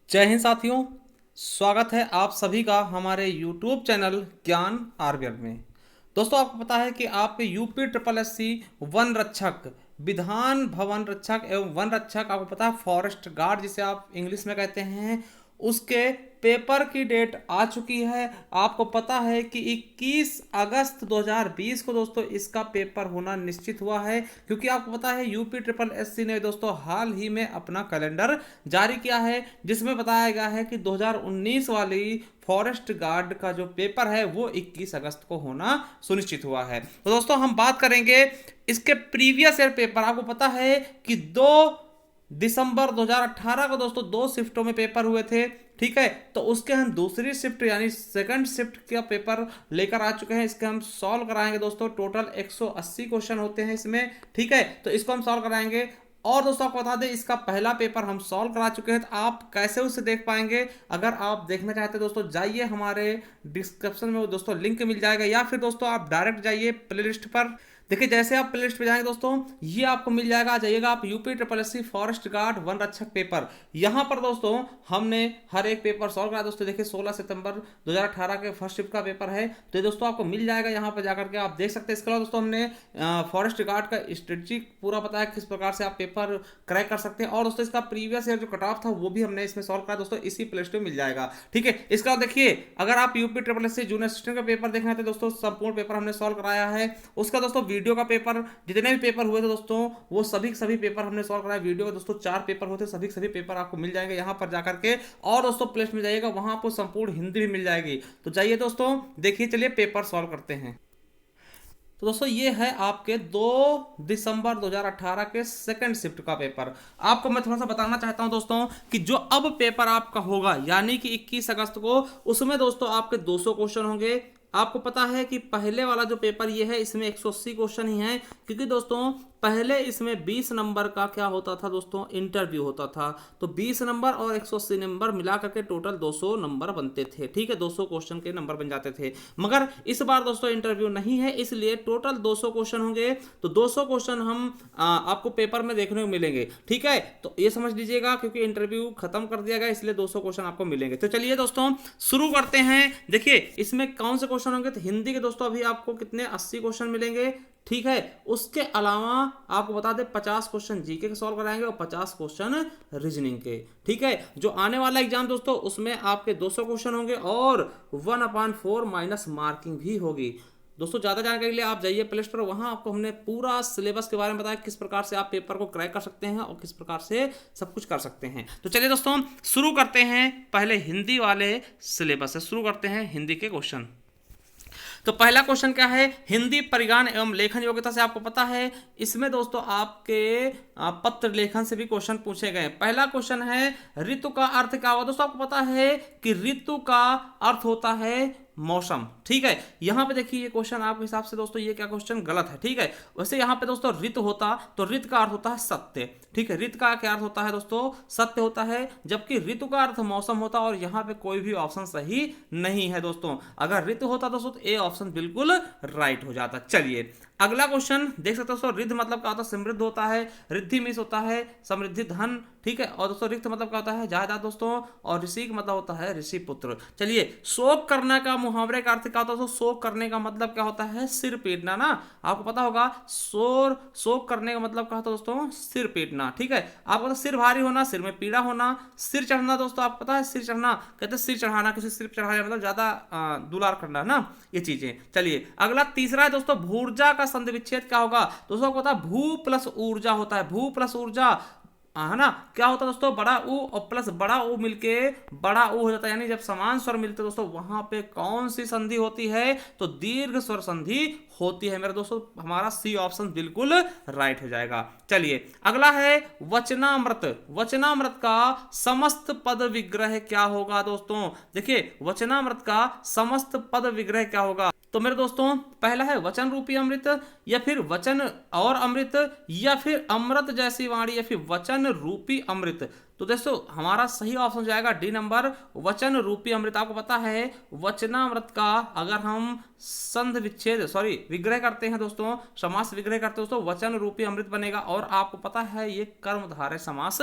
जय हिंद साथियों। स्वागत है आप सभी का हमारे YouTube चैनल ज्ञान आरबीएल में। दोस्तों, आपको पता है कि आपके यूपी ट्रिपल एससी वन रक्षक, विधान भवन रक्षक एवं वन रक्षक, आपको पता है फॉरेस्ट गार्ड जिसे आप इंग्लिश में कहते हैं, उसके पेपर की डेट आ चुकी है। आपको पता है कि 21 अगस्त 2020 को दोस्तों इसका पेपर होना निश्चित हुआ है, क्योंकि आपको पता है यूपी ट्रिपल एससी ने दोस्तों हाल ही में अपना कैलेंडर जारी किया है, जिसमें बताया गया है कि 2019 वाली फॉरेस्ट गार्ड का जो पेपर है वो 21 अगस्त को होना सुनिश्चित हुआ है। तो दोस्तों हम बात करेंगे इसके प्रीवियस ईयर पेपर। आपको पता है कि 2 दिसंबर 2018 को दोस्तों 2 शिफ्टों में पेपर हुए थे। ठीक है, तो उसके हम दूसरी शिफ्ट यानी सेकंड शिफ्ट का पेपर लेकर आ चुके हैं। इसके हम सॉल्व कराएंगे दोस्तों। टोटल 180 क्वेश्चन होते हैं इसमें। ठीक है, तो इसको हम सॉल्व कराएंगे। और दोस्तों आपको बता दें, इसका पहला पेपर हम सॉल्व करा चुके हैं। तो आप कैसे उसे देख पाएंगे? अगर आप देखना चाहते हैं दोस्तों, जाइए हमारे डिस्क्रिप्शन में वो दोस्तों लिंक मिल जाएगा, या फिर दोस्तों आप डायरेक्ट जाइए प्लेलिस्ट पर। देखिए, जैसे आप प्लेलिस्ट पे जाएंगे दोस्तों, ये आपको मिल जाएगा। जाइएगा आप UP triple SC forest guard one रक्षक पेपर। यहाँ पर दोस्तों हमने हर एक पेपर सॉल्व करा। दोस्तों देखिए, 16 सितंबर 2018 के फर्स्ट शिफ्ट का पेपर है, तो ये दोस्तों आपको मिल जाएगा। यहाँ पर जाकर के आप देख सकते हैं। इसके अलावा दोस्तों हमने फॉरेस्ट गार्ड का स्ट्रेटजी पूरा बताया, किस प्रकार से आप पेपर क्रैक कर सकते हैं। और दोस्तों इसका प्रीवियस ईयर जो कट ऑफ था वो भी हमने इसमें सॉल्व करा दोस्तों, इसी प्लेलिस्ट में मिल जाएगा। ठीक है, इसका देखिए, अगर आप UP triple SC junior assistant का पेपर देखना है दोस्तों, संपूर्ण पेपर हमने सॉल्व कराया है। उसका दोस्तों वीडियो का पेपर, जितने भी पेपर हुए थे दोस्तों, वो सभी पेपर हमने सॉल्व कराया। वीडियो के दोस्तों 4 पेपर होते, सभी पेपर आपको मिल जाएंगे यहाँ पर जाकर के। और दोस्तों प्लेलिस्ट में जाइएगा, वहां आपको संपूर्ण हिंदी भी मिल जाएगी। तो जाइए दोस्तों, देखिए, चलिए पेपर सॉल्व करते हैं। तो दोस्तों ये है आपके 2 दिसंबर 2018 के सेकंड शिफ्ट का पेपर। आपको मैं थोड़ा सा बताना चाहता हूं दोस्तों कि जो अब पेपर आपका होगा यानी कि 21 अगस्त को, उसमें दोस्तों आपके 200 क्वेश्चन होंगे। आपको पता है कि पहले वाला जो पेपर ये है, इसमें 180 क्वेश्चन ही है, क्योंकि दोस्तों पहले इसमें 20 नंबर का क्या होता था दोस्तों, इंटरव्यू होता था। तो 20 नंबर और 180 नंबर मिला करके टोटल 200 नंबर बनते थे। ठीक है, 200 क्वेश्चन के नंबर बन जाते थे। मगर इस बार दोस्तों इंटरव्यू नहीं है, इसलिए टोटल 200 क्वेश्चन होंगे। तो 200 क्वेश्चन हम आपको पेपर में देखने को मिलेंगे। ठीक है, तो ये समझ लीजिएगा, क्योंकि इंटरव्यू खत्म कर दिया गया, इसलिए 200 क्वेश्चन आपको मिलेंगे। तो चलिए दोस्तों शुरू करते हैं। देखिए, इसमें कौन से क्वेश्चन होंगे, तो हिंदी के दोस्तों अभी आपको कितने 80 क्वेश्चन मिलेंगे। ठीक है, उसके अलावा आपको बता दें 50 क्वेश्चन जीके के सॉल्व कराएंगे और 50 क्वेश्चन रीजनिंग के। ठीक है, जो आने वाला एग्जाम दोस्तों, उसमें आपके 200 क्वेश्चन होंगे और 1/4 माइनस मार्किंग भी होगी। दोस्तों ज्यादा जानकारी के लिए आप जाइए प्ले स्टोर, वहां आपको हमने पूरा सिलेबस के बारे में बताया, किस प्रकार से आप पेपर को क्रैक कर सकते हैं और किस प्रकार से सब कुछ कर सकते हैं। तो चलिए दोस्तों शुरू करते हैं। पहले हिंदी वाले सिलेबस से शुरू करते हैं, हिंदी के क्वेश्चन। तो पहला क्वेश्चन क्या है, हिंदी परिज्ञान एवं लेखन योग्यता से। आपको पता है इसमें दोस्तों आपके पत्र लेखन से भी क्वेश्चन पूछे गए। पहला क्वेश्चन है, ऋतु का अर्थ क्या होगा। दोस्तों आपको पता है कि ऋतु का अर्थ होता है मौसम। ठीक है, यहां पे देखिए ये क्वेश्चन आपके हिसाब से दोस्तों ये क्या क्वेश्चन गलत है। ठीक है, वैसे यहां पे दोस्तों ऋतु होता तो ऋतु का अर्थ होता है सत्य। ठीक है, ऋतु का क्या अर्थ होता है दोस्तों, सत्य होता है, जबकि ऋतु का अर्थ मौसम होता। और यहां पे कोई भी ऑप्शन सही नहीं है दोस्तों। अगर ऋतु होता दोस्तों तो ए ऑप्शन बिल्कुल राइट हो जाता। चलिए अगला क्वेश्चन देख सकते हो दोस्तों, रिद्ध मतलब क्या होता है, समृद्ध होता है। रिद्धि मीन्स होता है समृद्धि धन। ठीक है, और दोस्तों रिक्त मतलब क्या होता है, जायदाद दोस्तों। और ऋषि का मतलब होता है ऋषि पुत्र। चलिए, शोक करना का मुहावरे का अर्थ क्या होता है दोस्तों, शोक करने का मतलब क्या होता है, सिर पीटना ना। आपको पता होगा शोक करने का मतलब क्या होता है दोस्तों, सिर पीटना। ठीक है, आपको पता सिर भारी होना, सिर में पीड़ा होना। सिर चढ़ना दोस्तों, आपको पता है सिर चढ़ना कहते हैं सिर चढ़ाना, किसी सिर चढ़ाना मतलब ज्यादा दुलार करना ना, ये चीजें। चलिए अगला तीसरा है दोस्तों, भूर्जा का संधि विच्छेद क्या होगा। दोस्तों आपको पता है भू प्लस ऊर्जा होता है, भू प्लस ऊर्जा है ना। क्या होता है दोस्तों, बड़ा ऊ और प्लस बड़ा ऊ मिलके बड़ा ऊ हो जाता है। यानी जब समान स्वर मिलते हैं दोस्तों, वहां पे कौन सी संधि होती है, तो दीर्घ स्वर संधि होती है मेरे दोस्तों। हमारा सी ऑप्शन बिल्कुल राइट हो जाएगा। चलिए अगला है वचनामृत। वचनामृत का समस्त पद विग्रह क्या होगा दोस्तों। देखिए वचनामृत का समस्त पद विग्रह क्या होगा, तो मेरे दोस्तों पहला है वचन रूपी अमृत, या फिर वचन और अमृत, या फिर अमृत जैसी वाणी, या फिर वचन रूपी अमृत। तो दोस्तों हमारा सही ऑप्शन जाएगा डी नंबर, वचन रूपी अमृत। आपको पता है वचनामृत का अगर हम संध विच्छेद विग्रह करते हैं दोस्तों, समास विग्रह करते हैं दोस्तों, वचन रूपी अमृत बनेगा। और आपको पता है ये कर्मधारय समास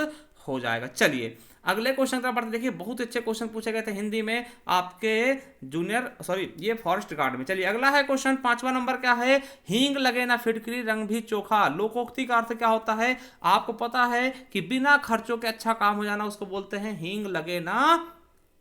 हो जाएगा। चलिए अगले क्वेश्चन का पढ़ते, देखिए बहुत अच्छे क्वेश्चन पूछे गए थे हिंदी में आपके ये फॉरेस्ट गार्ड में। चलिए अगला है क्वेश्चन 5वां नंबर क्या है, हींग लगे ना फिटकरी रंग भी चोखा। लोकोक्ति का अर्थ क्या होता है, आपको पता है कि बिना खर्चों के अच्छा काम हो जाना उसको बोलते हैं हींग लगे ना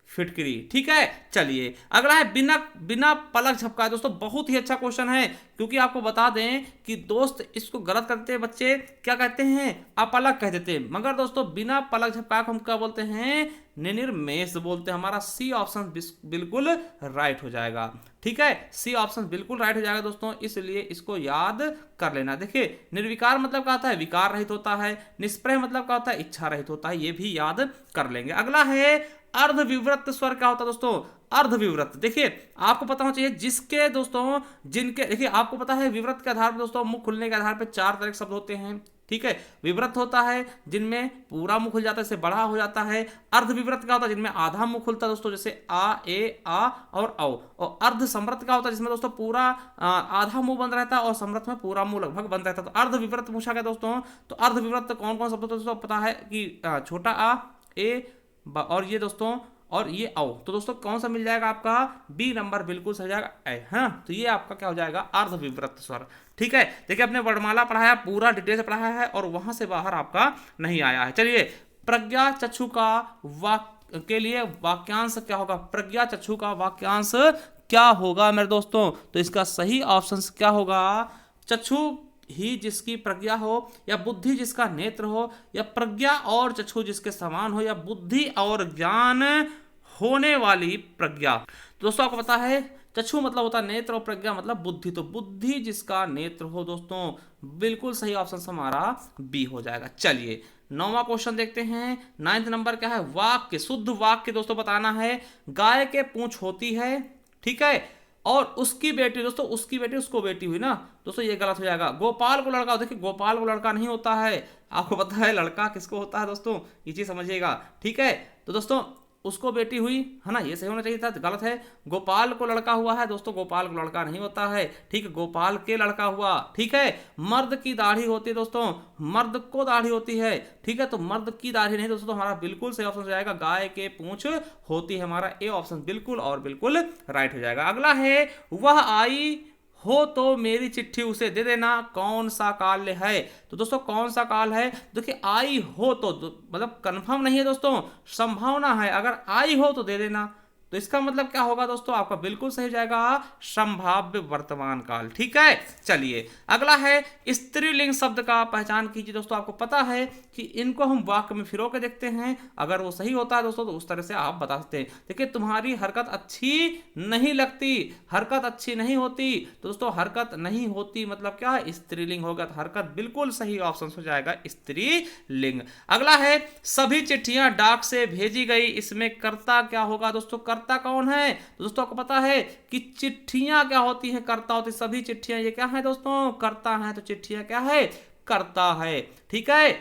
फिटकरी। ठीक है, चलिए अगला है बिना बिना पलक झपकाए। दोस्तों बहुत ही अच्छा क्वेश्चन है, क्योंकि आपको बता दें कि दोस्त इसको गलत करते हैं बच्चे, क्या कहते हैं अपलक कह देते हैं, मगर दोस्तों बिना पलक झपकाए हम क्या बोलते हैं निर्निमेष बोलते हैं। हमारा सी ऑप्शन बिल्कुल राइट हो जाएगा। ठीक है, सी ऑप्शन बिल्कुल राइट हो जाएगा दोस्तों, इसलिए इसको याद कर लेना। देखिए निर्विकार मतलब क्या होता है, विकार रहित होता है। निष्प्रह मतलब क्या होता है, इच्छा रहित होता है, ये भी याद कर लेंगे। अगला है अर्धविवृत स्वर क्या होता है दोस्तों, अर्धविवृत। देखिए आपको पता होना चाहिए जिसके दोस्तों जिनके, देखिए आपको पता है विवृत के आधार पर दोस्तों मुख खुलने के आधार पर 4 तरह के शब्द होते हैं। ठीक है, विवृत होता है जिनमें पूरा मुंह खुल जाता है, इससे बड़ा हो जाता है। अर्धविवृत क्या होता है, जिनमें आधा मुंह खुलता है दोस्तों, जैसे आ, ए, आ और औ। और अर्ध समृत क्या होता है, जिसमें दोस्तों पूरा आधा मुंह बंद रहता है और समृत में पूरा मुंह लगभग बंद रहता है। तो अर्धविवृत पूछा गया दोस्तों, तो अर्धविवृत कौन कौन शब्द होता है दोस्तों, पता है कि छोटा आ, ए और ये दोस्तों और ये औ। तो दोस्तों कौन सा मिल जाएगा आपका, बी नंबर बिल्कुल सही जाएगा ए। हाँ, तो ये आपका क्या हो जाएगा अर्धविवृत स्वर। ठीक है, देखिए अपने वर्णमाला पढ़ाया, पूरा डिटेल से पढ़ाया है और वहां से बाहर आपका नहीं आया है। चलिए प्रज्ञा चक्षु का वाक्य के लिए वाक्यांश क्या होगा, प्रज्ञा चक्षु का वाक्यांश क्या होगा मेरे दोस्तों, तो इसका सही ऑप्शन क्या होगा, चक्षु ही जिसकी प्रज्ञा हो, या बुद्धि जिसका नेत्र हो, या प्रज्ञा और चक्षु जिसके समान हो, या बुद्धि और ज्ञान होने वाली प्रज्ञा। तो दोस्तों आपको पता है चक्षु मतलब होता है नेत्र और प्रज्ञा मतलब बुद्धि, तो बुद्धि जिसका नेत्र हो दोस्तों, बिल्कुल सही ऑप्शन हमारा बी हो जाएगा। चलिए 9वां क्वेश्चन देखते हैं। 9th नंबर क्या है, वाक्य, शुद्ध वाक्य दोस्तों बताना है। गाय के पूंछ होती है, ठीक है, और उसकी बेटी, दोस्तों उसकी बेटी उसको बेटी हुई ना दोस्तों, ये गलत हो जाएगा। गोपाल को लड़का, देखिए गोपाल को लड़का नहीं होता है, आपको पता है लड़का किसको होता है दोस्तों, ये चीज समझिएगा। ठीक है, तो दोस्तों उसको बेटी हुई है ना, ये सही होना चाहिए था, गलत है। गोपाल को लड़का हुआ है दोस्तों, गोपाल को लड़का नहीं होता है। ठीक है, गोपाल के लड़का हुआ। ठीक है, मर्द की दाढ़ी होती है दोस्तों, मर्द को दाढ़ी होती है। ठीक है, तो मर्द की दाढ़ी नहीं दोस्तों, तो हमारा बिल्कुल सही ऑप्शन हो जाएगा गाय के पूंछ होती है, हमारा ए ऑप्शन बिल्कुल और बिल्कुल राइट हो जाएगा। अगला है वह आई हो तो मेरी चिट्ठी उसे दे देना, कौन सा काल है, तो दोस्तों कौन सा काल है, देखिए आई हो तो मतलब कंफर्म नहीं है दोस्तों, संभावना है, अगर आई हो तो दे देना, तो इसका मतलब क्या होगा दोस्तों, आपका बिल्कुल सही जाएगा संभाव्य वर्तमान काल। ठीक है, चलिए अगला है स्त्रीलिंग शब्द का पहचान कीजिए। दोस्तों आपको पता है कि इनको हम वाक्य में फिरो के देखते हैं, अगर वो सही होता है दोस्तों तो उस तरह से आप बता सकते हैं। देखिए तुम्हारी हरकत अच्छी नहीं लगती, हरकत अच्छी नहीं होती, तो दोस्तों हरकत नहीं होती मतलब क्या है, स्त्रीलिंग होगा, तो हरकत बिल्कुल सही ऑप्शन हो जाएगा स्त्रीलिंग। अगला है सभी चिट्ठियां डाक से भेजी गई, इसमें कर्ता क्या होगा दोस्तों, कर्ता कौन है, तो दोस्तों आपको पता है कि चिट्ठियां क्या होती हैं, कर्ता होती है, सभी चिट्ठियां ये क्या है दोस्तों, कर्ता है, तो चिट्ठियां क्या है, कर्ता है। ठीक है,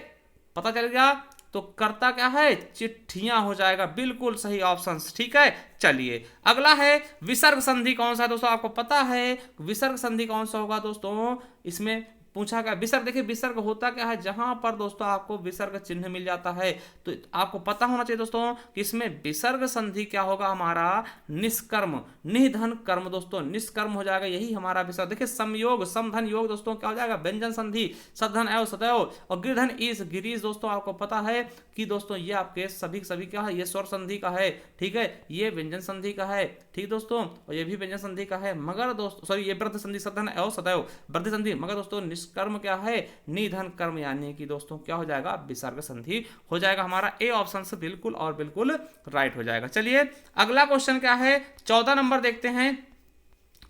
पता चल गया, तो कर्ता क्या है, चिट्ठियां हो जाएगा, बिल्कुल सही ऑप्शन। ठीक है, चलिए अगला है विसर्ग संधि कौन सा है दोस्तों, आपको पता है विसर्ग संधि कौन सा होगा दोस्तों, इसमें पूछा गया विसर्ग। देखिए विसर्ग होता क्या है, जहां पर दोस्तों आपको विसर्ग चिन्ह मिल जाता है, तो आपको पता होना चाहिए दोस्तों कि इसमें विसर्ग संधि क्या होगा, हमारा निष्कर्म, निधन कर्म दोस्तों, निष्कर्म हो जाएगा, यही हमारा विसर्ग। देखिए समयोग, समधन योग दोस्तों क्या हो जाएगा, व्यंजन संधि, सधन एवं सदैव, और गिरधन ईस गिरीश दोस्तों आपको पता है कि दोस्तों ये आपके सभी क्या है, ये स्वर संधि का है। ठीक है, ये व्यंजन संधि का है, ठीक दोस्तों, और ये भी व्यंजन संधि का है, मगर दोस्तों सॉरी ये वृद्धि संधि, सधन एवं सदैव वृद्धि संधि, मगर दोस्तों कर्म क्या है, निधन कर्म, यानी कि दोस्तों क्या हो जाएगा, विसर्ग संधि हो जाएगा, हमारा ए ऑप्शन से बिल्कुल और बिल्कुल राइट हो जाएगा। चलिए अगला क्वेश्चन क्या है, 14 नंबर देखते हैं।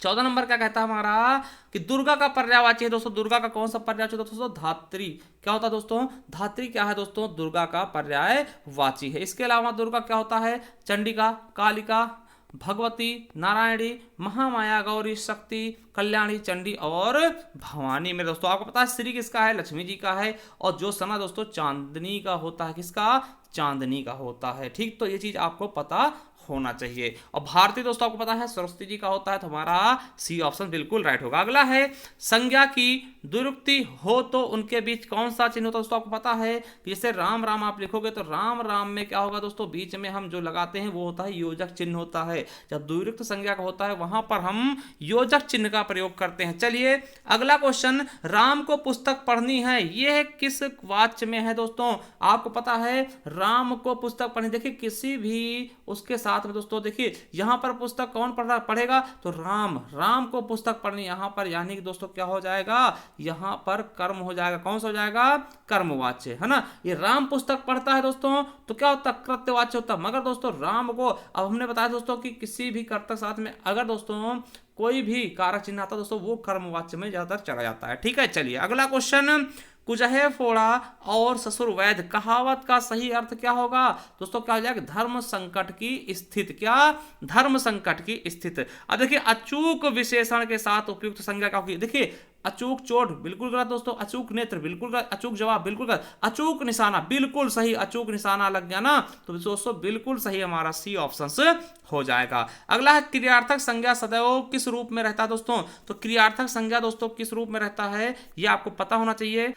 14 नंबर क्या कहता है हमारा कि दुर्गा का पर्यायवाची है दोस्तों, दुर्गा का कौन सा पर्यायवाची दोस्तों, धात्री। क्या होता है दोस्तों, धात्री क्या है दोस्तों, दुर्गा का पर्यायवाची है। इसके अलावा दुर्गा क्या होता है, चंडिका, कालिका, भगवती, नारायणी, महामाया, गौरी, शक्ति, कल्याणी, चंडी और भवानी। में दोस्तों आपको पता है श्री किसका है, लक्ष्मी जी का है, और जो सना दोस्तों चांदनी का होता है, किसका, चांदनी का होता है। ठीक, तो ये चीज आपको पता होना चाहिए। और भारतीय दोस्तों आपको पता है सरस्वती जी का होता है, तो हमारा सी ऑप्शन बिल्कुल राइट होगा। अगला है संज्ञा की द्विरुक्ति हो तो उनके बीच कौन सा चिन्ह होता है दोस्तों, आपको पता है कि जैसे राम राम आप लिखोगे तो राम राम में क्या होगा दोस्तों, बीच में हम जो लगाते हैं वो होता है योजक चिन्ह होता है। जब द्विरुक्त संज्ञा का होता है वहां पर हम योजक चिन्ह का प्रयोग करते हैं। चलिए अगला क्वेश्चन, राम को पुस्तक पढ़नी है, यह किस वाच्य में है दोस्तों, आपको पता है राम को पुस्तक पढ़नी, देखिए किसी भी उसके साथ में दोस्तों, देखिए यहां पर पुस्तक कौन पढ़ेगा, तो राम को पुस्तक पढ़नी, यहां पर यानी कि दोस्तों क्या हो जाएगा, यहां पर कर्म हो जाएगा, कौन सा हो जाएगा, कर्मवाच्य, है ना। ये राम पुस्तक पढ़ता है दोस्तों तो क्या होता है, कृत्यवाच्य होता है। मगर दोस्तों राम को, अब हमने बताया दोस्तों कि किसी भी कर्ता साथ में अगर दोस्तों कोई भी कारक चिन्ह आता है दोस्तों वो कर्मवाच्य में ज्यादातर चला जाता है। ठीक है, चलिए अगला क्वेश्चन, कुजहे फोड़ा और ससुर वैध कहावत का सही अर्थ क्या होगा दोस्तों, क्या हो जाएगा, धर्म संकट की स्थिति, क्या, धर्म संकट की स्थिति। अब देखिए अचूक विशेषण के साथ उपयुक्त संज्ञा क्या होगी, देखिए अचूक चोट बिल्कुल गलत दोस्तों, अचूक नेत्र बिल्कुल गलत, अचूक जवाब बिल्कुल गलत, अचूक निशाना बिल्कुल सही, अचूक निशाना लग गया ना, तो दोस्तों बिल्कुल सही हमारा सी ऑप्शन हो जाएगा। अगला है क्रियार्थक संज्ञा सदैव किस रूप में रहता है दोस्तों, तो क्रियार्थक संज्ञा दोस्तों किस रूप में रहता है ये आपको पता होना चाहिए।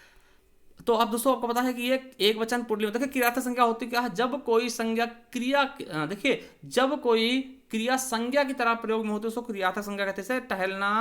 तो अब दोस्तों आपको पता है कि ये एक वचन पुल्लिंग, देखिए क्रियार्थक संज्ञा होती क्या है, जब कोई संज्ञा क्रिया, देखिए जब कोई क्रिया संज्ञा की तरह प्रयोग में होती है उसको क्रियार्थक संज्ञा कहते हैं। टहलना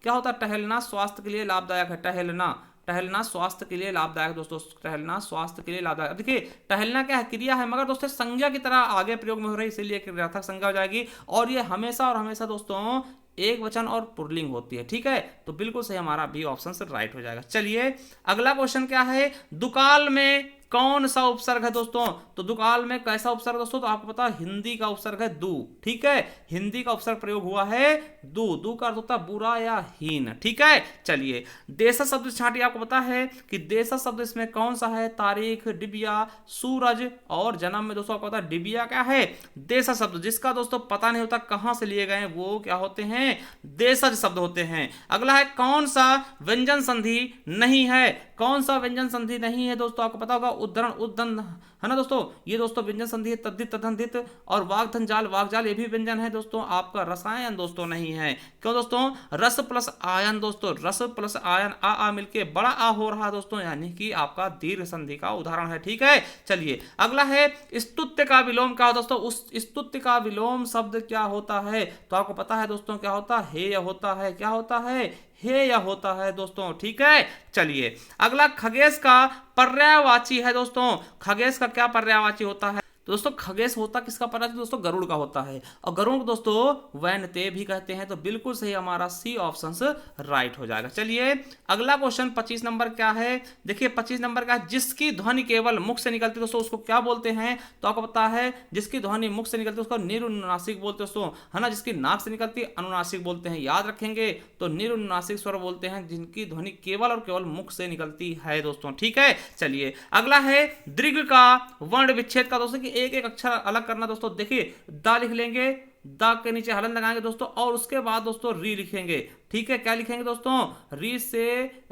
क्या होता है, टहलना स्वास्थ्य के लिए लाभदायक है, टहलना स्वास्थ्य के लिए लाभदायक दोस्तों, टहलना स्वास्थ्य के लिए लाभदायक। देखिए टहलना क्या है, क्रिया है, मगर दोस्तों संज्ञा की तरह आगे प्रयोग में हो रही है, इसीलिए क्रियार्थक संज्ञा हो जाएगी। और ये हमेशा और हमेशा दोस्तों एक वचन और पुल्लिंग होती है। ठीक है, तो बिल्कुल सही हमारा बी ऑप्शन से राइट हो जाएगा। चलिए अगला क्वेश्चन क्या है, दुकाल में कौन सा उपसर्ग है दोस्तों, तो दुकाल में कैसा उपसर्ग दोस्तों, तो आपको पता है हिंदी का उपसर्ग है दू। ठीक है, हिंदी का उपसर्ग प्रयोग हुआ है दू का अर्थ होता है बुरा या हीन। ठीक है, चलिए देशज शब्द छांटी, आपको पता है कि देशज शब्द इसमें कौन सा है, तारीख, डिबिया, सूरज और जन्म में दोस्तों आपको पता है डिबिया क्या है, देशज शब्द, जिसका दोस्तों पता नहीं होता कहां से लिए गए वो क्या होते हैं, देशज शब्द होते हैं। अगला है कौन सा व्यंजन संधि नहीं है, कौन सा व्यंजन संधि नहीं है दोस्तों, आपको पता होगा उद्धरण उद्दंड, है ना दोस्तों, ये दोस्तों व्यंजन संधि है, तद्धित तद्धित और वाग्धन जाल वाग्जाल ये भी व्यंजन है दोस्तों। आपका रसायन दोस्तों नहीं है, क्यों दोस्तों, रस प्लस आयन दोस्तों, रस प्लस आयन आ मिलके बड़ा आ हो रहा दोस्तों, यानी कि आपका दीर्घ संधि का उदाहरण है। ठीक है, चलिए अगला है स्तुत्य का विलोम क्या हो दोस्तों, उस स्तुत्य का विलोम शब्द क्या होता है, तो आपको पता है दोस्तों क्या होता है, हेय होता है, क्या होता है, हेय होता है दोस्तों। ठीक है, चलिए अगला खगेश का पर्यायवाची है दोस्तों, खगेश का क्या पर्यायवाची होता है, तो दोस्तों खगेश होता किसका पर्यायवाची दोस्तों, गरुड़ का होता है, और गरुड़ को दोस्तों वैनते भी कहते हैं, तो बिल्कुल सही हमारा सी ऑप्शन राइट हो जाएगा। चलिए अगला क्वेश्चन 25 नंबर क्या है, देखिए 25 नंबर का, जिसकी ध्वनि केवल मुख से निकलती है दोस्तों उसको क्या बोलते हैं, तो आपको पता है जिसकी ध्वनि मुख से निकलती है उसको निरुनुनासिक बोलते हैं दोस्तों, है ना, जिसकी नाक से निकलती है अनुनासिक बोलते हैं, याद रखेंगे, तो निरुनुनासिक स्वर बोलते हैं जिनकी ध्वनि केवल और केवल मुख से निकलती है दोस्तों। ठीक है, चलिए अगला है दीर्घ का वर्ण विच्छेद का दोस्तों, एक एक अक्षर अलग करना दोस्तों, देखिए दा लिख लेंगे, दा के नीचे हलन लगाएंगे दोस्तों, और उसके बाद दोस्तों री लिखेंगे। ठीक है, क्या लिखेंगे दोस्तों, री से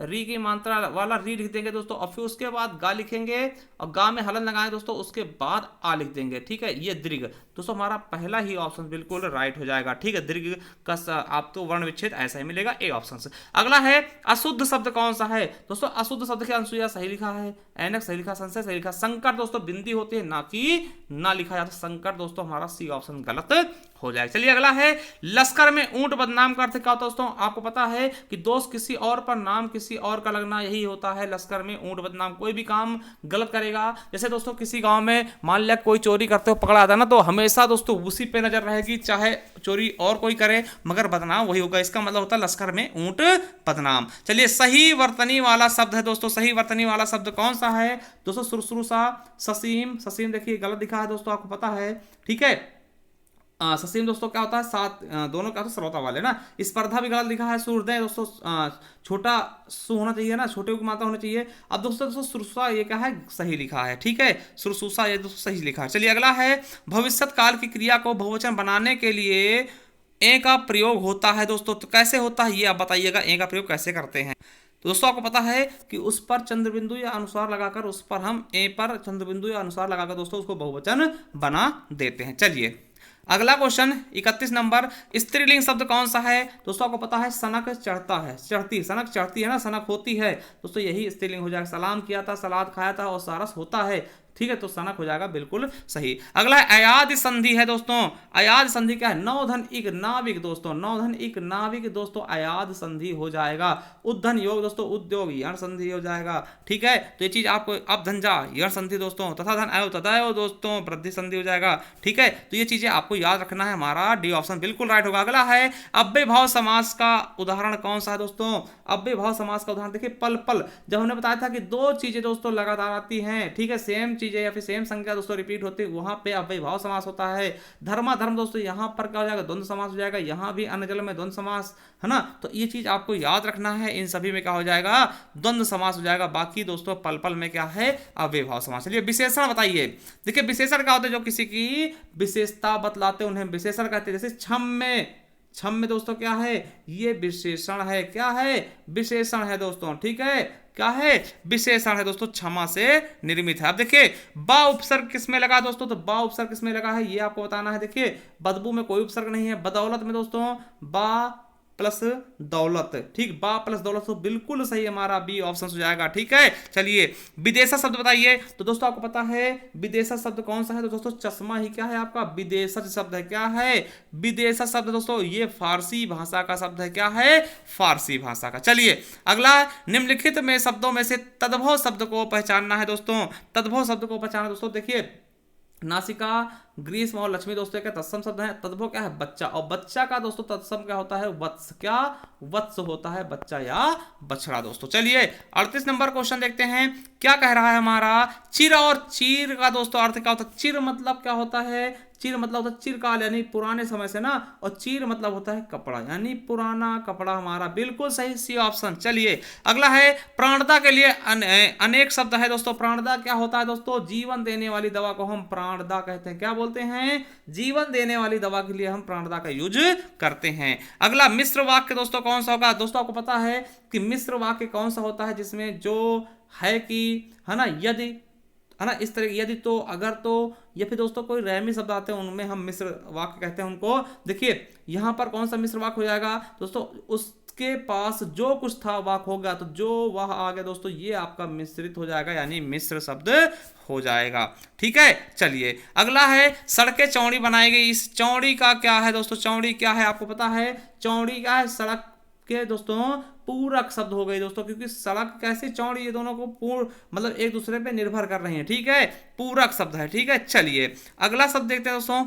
री की मात्रा वाला री लिख देंगे दोस्तों, और फिर उसके बाद गा लिखेंगे और गा में हलन लगाएंगे दोस्तों, उसके बाद आ लिख देंगे। ठीक है, ये दीर्घ दोस्तों हमारा पहला ही ऑप्शन बिल्कुल राइट हो जाएगा। ठीक है, दीर्घ का आपको वर्ण विच्छेद ऐसा ही मिलेगा, ए ऑप्शन से। अगला है अशुद्ध शब्द कौन सा है दोस्तों, अशुद्ध शब्द के अनुसूया सही लिखा है, ऐनक सही लिखा, संशय सही लिखा, संकट दोस्तों बिंदी होती है ना कि ना लिखा जाता, संकट दोस्तों हमारा सी ऑप्शन गलत हो जाएगा। चलिए अगला है लश्कर में ऊंट बदनाम का अर्थ क्या होता है दोस्तों, आपको पता है कि दोष किसी और पर नाम किसी और का लगना, यही होता है लश्कर में ऊंट बदनाम। कोई भी काम गलत करेगा, जैसे दोस्तों किसी गांव में मान लिया कोई चोरी करते हुए पकड़ा आता ना, तो हमेशा दोस्तों उसी पे नजर रहेगी, चाहे चोरी और कोई करे मगर बदनाम वही होगा, इसका मतलब होता है लश्कर में ऊंट बदनाम। चलिए सही वर्तनी वाला शब्द है दोस्तों, सही वर्तनी वाला शब्द कौन सा है दोस्तों, सुरसुरुसा, ससीम, ससीम देखिए गलत दिखा है दोस्तों, आपको पता है। ठीक है, ससीम दोस्तों क्या होता है, सात दोनों क्या होता है श्रोता वाले ना, स्पर्धा भी गलत लिखा है, सूर्योदय दोस्तों छोटा सु होना चाहिए ना, छोटे की मात्रा होनी चाहिए। अब दोस्तों सुरसुसा ये क्या है, सही लिखा है। ठीक है, सुरसुसा ये दोस्तों सही लिखा है। चलिए अगला है भविष्यत काल की क्रिया को बहुवचन बनाने के लिए ए का प्रयोग होता है दोस्तों, तो कैसे होता है ये आप बताइएगा, ए का प्रयोग कैसे करते हैं। तो दोस्तों आपको पता है कि उस पर चंद्रबिंदु या अनुसार लगाकर, उस पर हम ए पर चंद्रबिंदु या अनुसार लगाकर दोस्तों उसको बहुवचन बना देते हैं। चलिए अगला क्वेश्चन 31 नंबर, स्त्रीलिंग शब्द कौन सा है? दोस्तों आपको पता है सनक चढ़ता है, चढ़ती, सनक चढ़ती है ना, सनक होती है, दोस्तों यही स्त्रीलिंग हो जाएगा। सलाम किया था, सलाद खाया था और सारस होता है, ठीक है, तो सनक हो जाएगा बिल्कुल सही। अगला है अयाद संधि है दोस्तों। अयाद संधि क्या है? नौधन इक नाविक दोस्तों, नौधन इक नाविक दोस्तों अयाद संधि हो जाएगा। उद्धन योग दोस्तों उद्योग यण संधि हो जाएगा, ठीक है, तो ये चीज आपको अब धंजा यण संधि दोस्तों, तथा धन आयो तदायो दोस्तों वृद्धि संधि हो जाएगा, ठीक है, तो ये चीजें आपको याद रखना है। हमारा डी ऑप्शन बिल्कुल राइट होगा। अगला है अव्यय भाव समास का उदाहरण कौन सा है दोस्तों? अव्यय भाव समास का उदाहरण देखिए, पल पल, जब हमने बताया था कि दो चीजें दोस्तों लगातार आती हैं, ठीक है, सेम चीजें या फिर सेम संख्या दोस्तों रिपीट होती है, वहां पे अव्यय भाव समास होता है। धर्माधर्म दोस्तों यहां पर क्या हो जाएगा? द्वंद्व समास हो जाएगा, यहां भी अन्य जल में द्वंद्व समास है ना, तो ये चीज आपको याद रखना है। इन सभी में क्या हो जाएगा? द्वंद्व समास हो जाएगा। बाकी दोस्तों पल पल में क्या है? अव्यय भाव समास। चलिए विशेषण बताइए। देखिए विशेषण क्या होते हैं? जो किसी की विशेषता बतलाते हैं उन्हें विशेषण कहते हैं। जैसे छम में दोस्तों क्या है? ये विशेषण है, क्या है? विशेषण है दोस्तों, ठीक है, क्या है? विशेषण है दोस्तों, क्षमा से निर्मित है। अब देखिए बा उपसर्ग किसमें लगा दोस्तों? तो बा उपसर्ग किसमें लगा है ये आपको बताना है। देखिए बदबू में कोई उपसर्ग नहीं है, बदौलत में दोस्तों बा प्लस दौलत, ठीक, बा प्लस दौलत, तो बिल्कुल सही हमारा बी ऑप्शन हो जाएगा, ठीक है। चलिए विदेशा शब्द बताइए। तो दोस्तों आपको पता है विदेशा शब्द कौन सा है? तो दोस्तों चश्मा ही क्या है आपका? विदेशज शब्द है, क्या है? विदेशज शब्द दोस्तों ये फारसी भाषा का शब्द है, क्या है? फारसी भाषा का। चलिए अगला, निम्नलिखित में शब्दों में से तद्भव शब्द को पहचानना है दोस्तों। तद्भव शब्द को पहचानना दोस्तों, देखिए नासिका, ग्रीष्म और लक्ष्मी दोस्तों क्या तत्सम शब्द है। तद्भव क्या है? बच्चा, और बच्चा का दोस्तों तत्सम क्या होता है? वत्स, क्या? वत्स होता है, बच्चा या बछड़ा दोस्तों। चलिए 38 नंबर क्वेश्चन देखते हैं, क्या कह रहा है हमारा? चिर, और चीर का दोस्तों अर्थ क्या होता है? चिर मतलब क्या होता है? चिर मतलब होता है चिरकाल यानी पुराने समय से ना, और चीर मतलब होता है कपड़ा यानी पुराना कपड़ा, हमारा बिल्कुल सही सी ऑप्शन। चलिए अगला है प्राणदा के लिए अनेक शब्द है दोस्तों। प्राणदा क्या होता है दोस्तों? जीवन देने वाली दवा को हम प्राणदा कहते हैं, क्या बोलते हैं? जीवन देने वाली दवा के लिए हम प्राणदा का यूज करते हैं। अगला मिश्र वाक्य दोस्तों कौन सा होगा? दोस्तों आपको पता है कि मिश्र वाक्य कौन सा होता है? जिसमें जो है कि, है ना, यदि, है ना, इस तरह यदि, तो, अगर, तो, या फिर दोस्तों कोई रहमी शब्द आते हैं उनमें हम मिश्र वाक्य कहते हैं उनको। देखिए यहां पर कौन सा मिश्र वाक्य हो जाएगा दोस्तों? उसके पास जो कुछ था वाक्य होगा, तो जो वह आ गया दोस्तों ये आपका मिश्रित हो जाएगा यानी मिश्र शब्द हो जाएगा, ठीक है। चलिए अगला है सड़कें चौड़ी बनाई गई। इस चौड़ी का क्या है दोस्तों? चौड़ी क्या है आपको पता है? चौड़ी क्या है? सड़क के दोस्तों पूरक शब्द हो गए दोस्तों, क्योंकि सड़क कैसे चौड़ी, ये दोनों को पूर्ण मतलब एक दूसरे पे निर्भर कर रही हैं, ठीक है, पूरक शब्द है, ठीक है। चलिए अगला शब्द देखते हैं दोस्तों,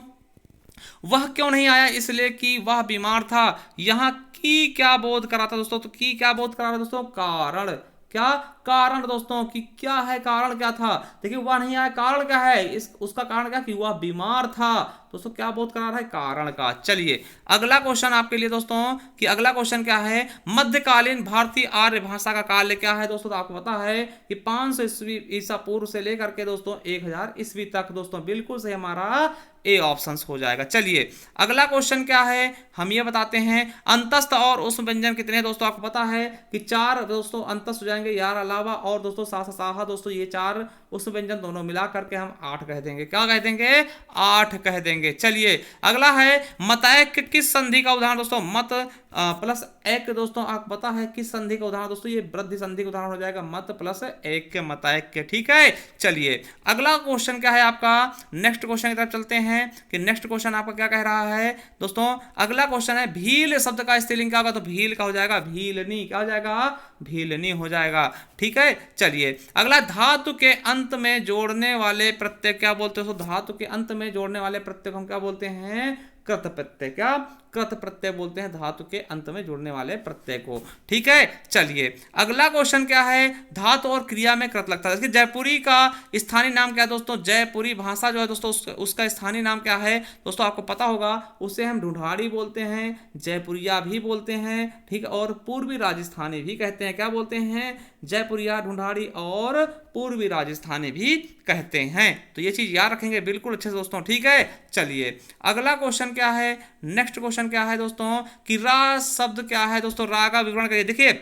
वह क्यों नहीं आया? इसलिए कि वह बीमार था। यहां की क्या बोध करा था दोस्तों? तो की क्या बोध करा था दोस्तों? कारण, क्या? कारण दोस्तों, कि क्या है? कारण क्या था? देखिए वह नहीं आया, कारण क्या है? उसका कारण क्या? कि वह बीमार था दोस्तों, क्या बोध करा रहा है? कारण का। चलिए अगला क्वेश्चन आपके लिए दोस्तों, कि अगला क्वेश्चन क्या है? मध्यकालीन भारतीय आर्य भाषा का काल क्या है दोस्तों? तो आपको पता है कि 500 ईस्वी ईसा पूर्व से लेकर के दोस्तों 1000 ईस्वी तक दोस्तों, बिल्कुल सही हमारा ए ऑप्शन हो जाएगा। चलिए अगला क्वेश्चन क्या है, हम ये बताते हैं, अंतस्थ और उष्म व्यंजन कितने दोस्तों? आपको पता है कि 4 दोस्तों अंतस्थ हो जाएंगे, यार अलावा, और दोस्तों साहा साहा दोस्तों, ये 4 उष्म व्यंजन दोनों मिला करके हम 8 कह देंगे। क्या कह देंगे? 8 कह देंगे। चलिए अगला है मतैक्य किस संधि का उदाहरण दोस्तों? मत प्लस एक दोस्तों, आपको पता है किस संधि का उदाहरण दोस्तों? ये वृद्धि संधि का उदाहरण हो जाएगा, मत प्लस एक के मतैक्य, ठीक है। चलिए अगला क्वेश्चन क्या है आपका? नेक्स्ट क्वेश्चन की तरफ चलते हैं कि नेक्स्ट क्वेश्चन आपका क्या कह रहा है दोस्तों? अगला क्वेश्चन है भील शब्द का स्त्रीलिंग क्या होगा? तो भील का हो जाएगा भीलनी, क्या हो जाएगा? भीलनी हो जाएगा, ठीक है। चलिए अगला, धातु के अंत में जोड़ने वाले प्रत्यय क्या बोलते हो? धातु के अंत में जोड़ने वाले प्रत्यय को हम क्या बोलते हैं? कृत प्रत्यय, क्या? कृत प्रत्यय बोलते हैं धातु के अंत में जुड़ने वाले प्रत्यय को, ठीक है। चलिए अगला क्वेश्चन क्या है? धातु और क्रिया में कृत लगता है। जयपुरी का स्थानीय नाम क्या है दोस्तों? जयपुरी भाषा जो है दोस्तों उसका स्थानीय नाम क्या है दोस्तों? आपको पता होगा, उसे हम ढूंढाड़ी बोलते हैं, जयपुरिया भी बोलते हैं, ठीक है, और पूर्वी राजस्थानी भी कहते हैं। क्या बोलते हैं? जयपुरिया, ढूंढाड़ी और पूर्वी राजस्थानी भी कहते हैं। तो ये चीज याद रखेंगे बिल्कुल अच्छे से दोस्तों, ठीक है। चलिए अगला क्वेश्चन क्या है? नेक्स्ट क्वेश्चन क्या है दोस्तों, कि रा शब्द क्या है दोस्तों? रा का विवरण करिए। देखिए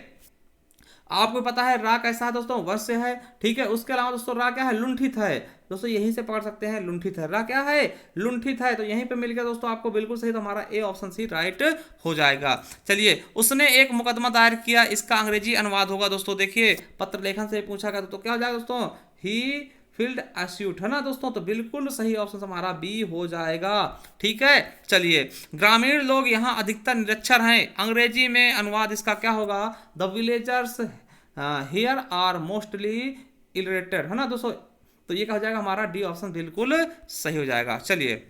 आपको पता है रा कैसा है दोस्तों, वश्य है। ठीक है, उसके अलावा दोस्तों रा क्या है, लुंठित है। दोस्तों यहीं से पकड़ सकते हैं, लुंठित है, रा क्या है, लुंठित है। तो यहीं पे मिल गया दोस्तों आपको बिल्कुल सही, तो हमारा ए ऑप्शन सी राइट हो जाएगा। चलिए, उसने एक मुकदमा दायर किया, इसका अंग्रेजी अनुवाद होगा दोस्तों, देखिए पत्र लेखन से पूछा गया तो क्या हो जाएगा दोस्तों, ही फील्ड अस्यूट, है ना दोस्तों। तो बिल्कुल सही ऑप्शन हमारा बी हो जाएगा। ठीक है, चलिए, ग्रामीण लोग यहाँ अधिकतर निरक्षर हैं, अंग्रेजी में अनुवाद इसका क्या होगा, the villagers here are mostly illiterate, है ना दोस्तों। तो ये क्या हो जाएगा हमारा डी ऑप्शन बिल्कुल सही हो जाएगा। चलिए,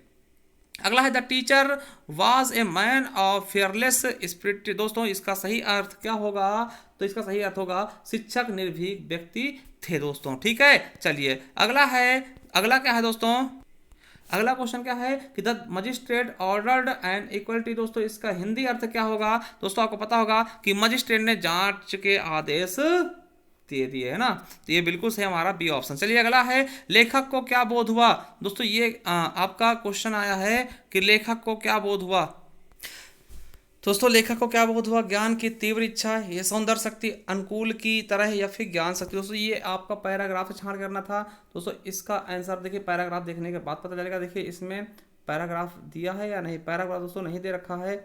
अगला है the teacher was a man of fearless spirit. दोस्तों इसका सही अर्थ क्या होगा, तो इसका सही अर्थ होगा शिक्षक निर्भीक व्यक्ति थे दोस्तों। ठीक है, चलिए अगला क्या है दोस्तों, अगला क्वेश्चन क्या है कि the magistrate ordered and equality. दोस्तों इसका हिंदी अर्थ क्या होगा, दोस्तों आपको पता होगा कि मजिस्ट्रेट ने जांच के आदेश दे दिए, है ना। तो ये बिल्कुल सही हमारा बी ऑप्शन। चलिए अगला है लेखक को क्या बोध हुआ। दोस्तों ये आपका क्वेश्चन आया है कि लेखक को क्या बोध हुआ। दोस्तों लेखक को क्या बोध हुआ, ज्ञान की तीव्र इच्छा, ये सौंदर्य शक्ति अनुकूल की तरह या फिर ज्ञान शक्ति। दोस्तों ये आपका पैराग्राफ से छांट करना था। दोस्तों इसका आंसर देखिए पैराग्राफ देखने के बाद पता चलेगा। देखिए इसमें पैराग्राफ दिया है या नहीं, पैराग्राफ दोस्तों नहीं दे रखा है।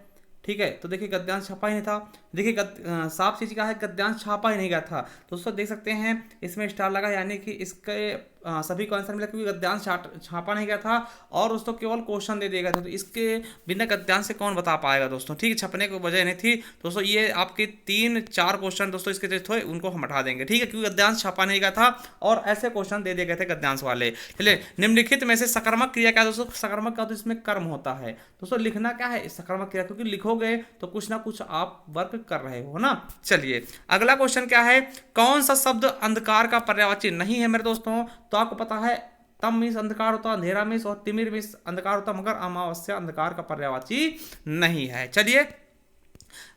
ठीक है, तो देखिए गद्यांश छापा ही नहीं था। देखिए साफ चीज क्या है, गद्यांश छापा ही नहीं गया था। दोस्तों देख सकते हैं इसमें स्टार लगा, यानी कि इसके सभी को आंसर मिला क्योंकि गद्यांश छापा नहीं गया था और दोस्तों केवल क्वेश्चन दे दिया गया था। तो इसके बिना गद्यांश से कौन बता पाएगा दोस्तों। ठीक है, छपने की वजह नहीं थी दोस्तों। ये आपके 3-4 क्वेश्चन दोस्तों इसके जो थे उनको हम हटा देंगे। ठीक है, क्योंकि गद्यांश छापा नहीं गया था और ऐसे क्वेश्चन दे दिए गए थे गद्यांश वाले। चलिए, निम्नलिखित में से सकर्मक क्रिया क्या है दोस्तों, सकर्मक का तो इसमें कर्म होता है दोस्तों। लिखना क्या है सकर्मक क्रिया, क्योंकि लिखोगे तो कुछ ना कुछ आप वर्क कर रहे हो ना। चलिए अगला क्वेश्चन क्या है, कौन सा शब्द अंधकार का पर्यायवाची नहीं है मेरे दोस्तों। तो आपको पता है तम मीन्स अंधकार होता है, अंधेरा मीन्स और तिमिर मीन्स अंधकार होता है, मगर अमावस्या अंधकार का पर्यायवाची नहीं है। चलिए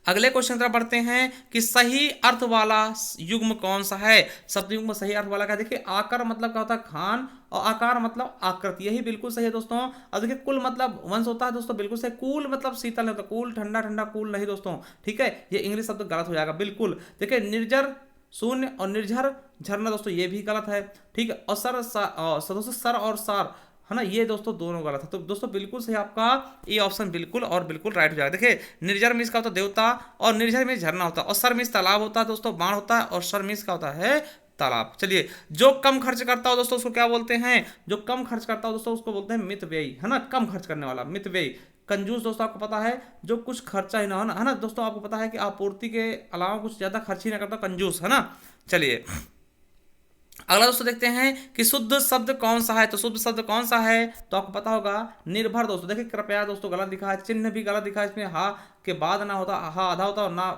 अगले क्वेश्चन तरफ बढ़ते हैं कि सही अर्थ वाला युग्म कौन सा है। शब्द युग्म सही अर्थ वाला क्या, देखिए आकर मतलब क्या होता है खान और आकार मतलब आकृति, यही बिल्कुल सही है दोस्तों। अब देखिए कुल मतलब वंश होता है दोस्तों, बिल्कुल सही। कूल मतलब शीतल होता है, कूल ठंडा ठंडा कूल नहीं दोस्तों। ठीक है, ये इंग्लिश शब्द गलत हो जाएगा बिल्कुल। देखिए निर्जर शून्य और निर्झर झरना दोस्तों ये भी गलत है। ठीक है, और दोस्तों सर और सार, है ना, ये दोस्तों दोनों गलत है। तो दोस्तों बिल्कुल सही आपका ये ऑप्शन बिल्कुल और बिल्कुल राइट हो जाएगा। देखिए निर्जर मीन्स का होता है देवता और निर्जर मीन्स झरना होता है और सर मीन्स तालाब होता है दोस्तों, बाण होता है और सर मीन्स का होता है तालाब। चलिए, जो कम खर्च करता हो दोस्तों उसको क्या बोलते हैं, जो कम खर्च करता हो दोस्तों उसको बोलते हैं मितव्ययी, है ना, कम खर्च करने वाला मितव्ययी। कंजूस दोस्तों आपको पता है जो कुछ खर्चा ही ना हो ना, है ना दोस्तों। आपको पता है कि आपूर्ति के अलावा कुछ ज्यादा खर्च ही ना करता, कंजूस, है ना। चलिए अगला दोस्तों देखते हैं कि शुद्ध शब्द कौन सा है। तो शुद्ध शब्द कौन सा है, तो आपको पता होगा निर्भर दोस्तों। देखिए कृपया दोस्तों गलत दिखा है, चिन्ह भी गलत दिखा है, इसमें हा के बाद ना होता, हा आधा होता और ना